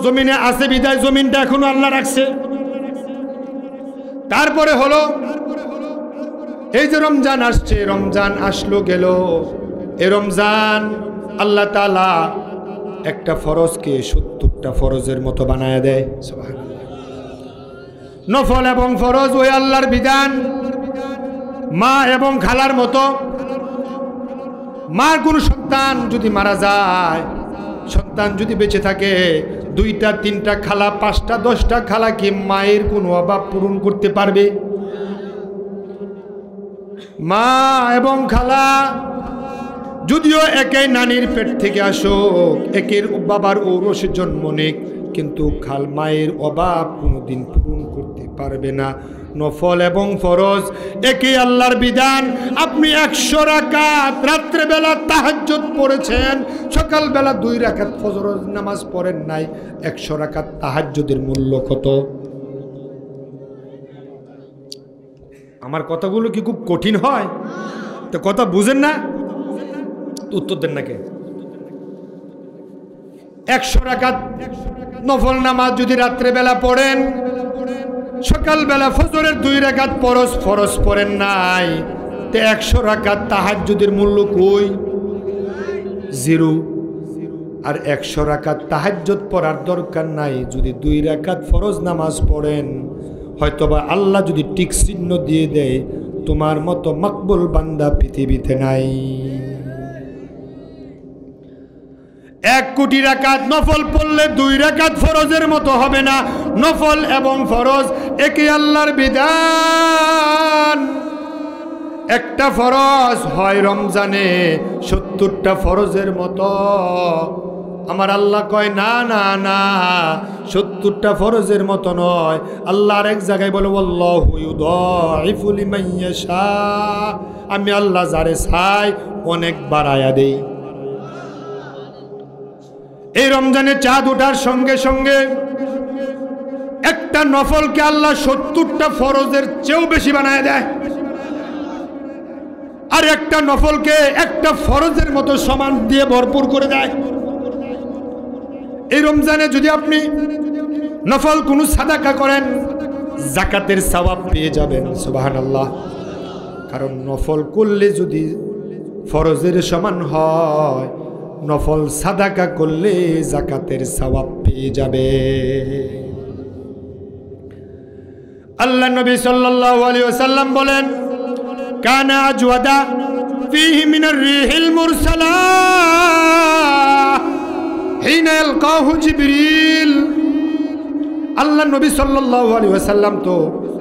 জমিনে আছে বিদায় জমিনটা এখনো আল্লাহ রাখছে। তারপরে হলো এই যে রমজান আসছে, রমজান আসলো গেল। এই রমজান আল্লাহ তাআলা একটা ফরজকে 70টা ফরজের মতো বানায় দেয়। সুবহানাল্লাহ। নফল এবং ফরজ ওই আল্লাহর বিধান। মা এবং খালার মতো। মার কোনো সন্তান যদি মারা যায়, সন্তান যদি বেঁচে থাকে, 2টা 3টা খালা, 5টা 10টা খালা কি মায়ের কোনো অভাব পূরণ করতে পারবে? মা এবং খালা যদিও একই নানির পেট থেকে আসুক, একের বাবার ঔরসে জন্ম নিক, কিন্তু মায়ের অভাব কোনোদিন পূরণ করতে পারবে না। নফল এবং ফরজ একই আল্লাহর বিধান। আপনি 100 রাকাত রাত্রেবেলা তাহাজ্জুদ পড়েছেন, সকালবেলা 2 রাকাত ফজর নামাজ পড়েন নাই, 100 রাকাত তাহাজ্জুদের মূল্য কত? আমার কথাগুলো কি খুব কঠিন হয়? তো কথা বুঝেন না? উত্তর দেন নাকি? 100 রাকাত নফল নামাজ যদি রাত্রেবেলা পড়েন, সকালবেলা ফজরের 2 রাকাত ফরজ পড়েন নাই, তে 100 রাকাত তাহাজ্জুদের মূল্য কই? 0। আর 100 রাকাত তাহাজ্জুদ পড়ার দরকার নাই, যদি 2 রাকাত ফরজ নামাজ পড়েন, হয়তোবা আল্লাহ যদি টিক চিহ্ন দিয়ে দেয়, তোমার মতো মকবুল বান্দা পৃথিবীতে নাই। 1 কোটি রাকাত নফল পড়লে 2 রাকাত ফরজের মতো হবে না। নফল এবং ফরজ একই আল্লাহর বিধান। একটা ফরজ হয় রমজানে 70টা ফরজের মতো, আমার আল্লাহ কয় না না না, 70টা ফরজের মতো নয়। আল্লাহ আর এক জায়গায় বলে আল্লাহু ইউদাইফু লিমান ইয়াশা, আমি আল্লাহ যারে চাই অনেক বাড়ায়া দেই। এই রমজানে চাঁদ ওঠার সঙ্গে সঙ্গে একটা নফলকে আল্লাহ 70টা ফরজের চেয়েও বেশি বানায় দেয়, আর একটা নফলকে একটা ফরজের মতো সমান দিয়ে ভরপুর করে দেয়। এই রমজানে যদি আপনি নফল কোনো সাদাকা করেন, যাকাতের সওয়াব পেয়ে যাবেন। সুবহানাল্লাহ। কারণ নফল করলে যদি ফরজের সমান হয়, নফল সাদাকা করলে যাকাতের সওয়াব পেয়ে যাবে। আল্লাহ নবী সাল্লাল্লাহু আলাইহি ওয়াসাল্লাম বলেন, কানা আজওয়াদা ফীহি মিনার রিহিল মুরসালা হিনা ইয়ালকাহু জিবরিল। আল্লাহ নবী সাল্লাল্লাহু আলাইহি ওয়াসাল্লাম তো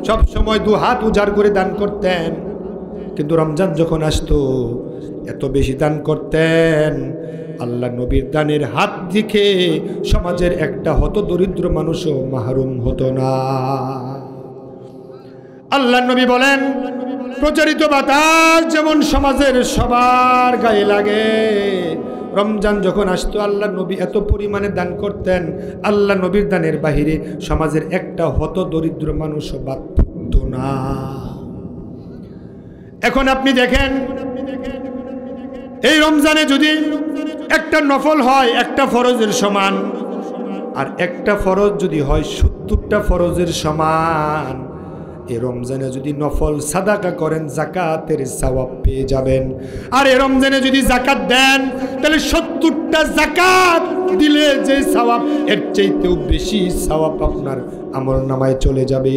সব সময় দু হাত উজাড় করে দান করতেন, কিন্তু রমজান যখন আসতো এত বেশি দান করতেন, আল্লাহ নবীর দানের হাত দেখে সমাজের একটা হতদরিদ্র মানুষও মাহরুম হতো না। আল্লাহ নবী বলেন, প্রচারিত বাতাস যেমন সমাজের সবার গায়ে লাগে, রমজান যখন আসতো আল্লাহ নবী এত পরিমাণে দান করতেন, আল্লাহ নবীর দানের বাহিরে সমাজের একটা হতদরিদ্র মানুষও বাদ পড়তো না। এখন আপনি দেখেন, এই রমজানে যদি একটা নফল হয় একটা ফরজের সমান, আর একটা ফরজ যদি হয় 70টা ফরজের সমান, এই রমজানে যদি নফল সাদাকা করেন যাকাতের সওয়াব পেয়ে যাবেন। আর এই রমজানে যদি যাকাত দেন, তাহলে 70টা যাকাত দিলে যে সওয়াব, এর চাইতেও বেশি সওয়াব আপনার আমলনামায় চলে যাবে।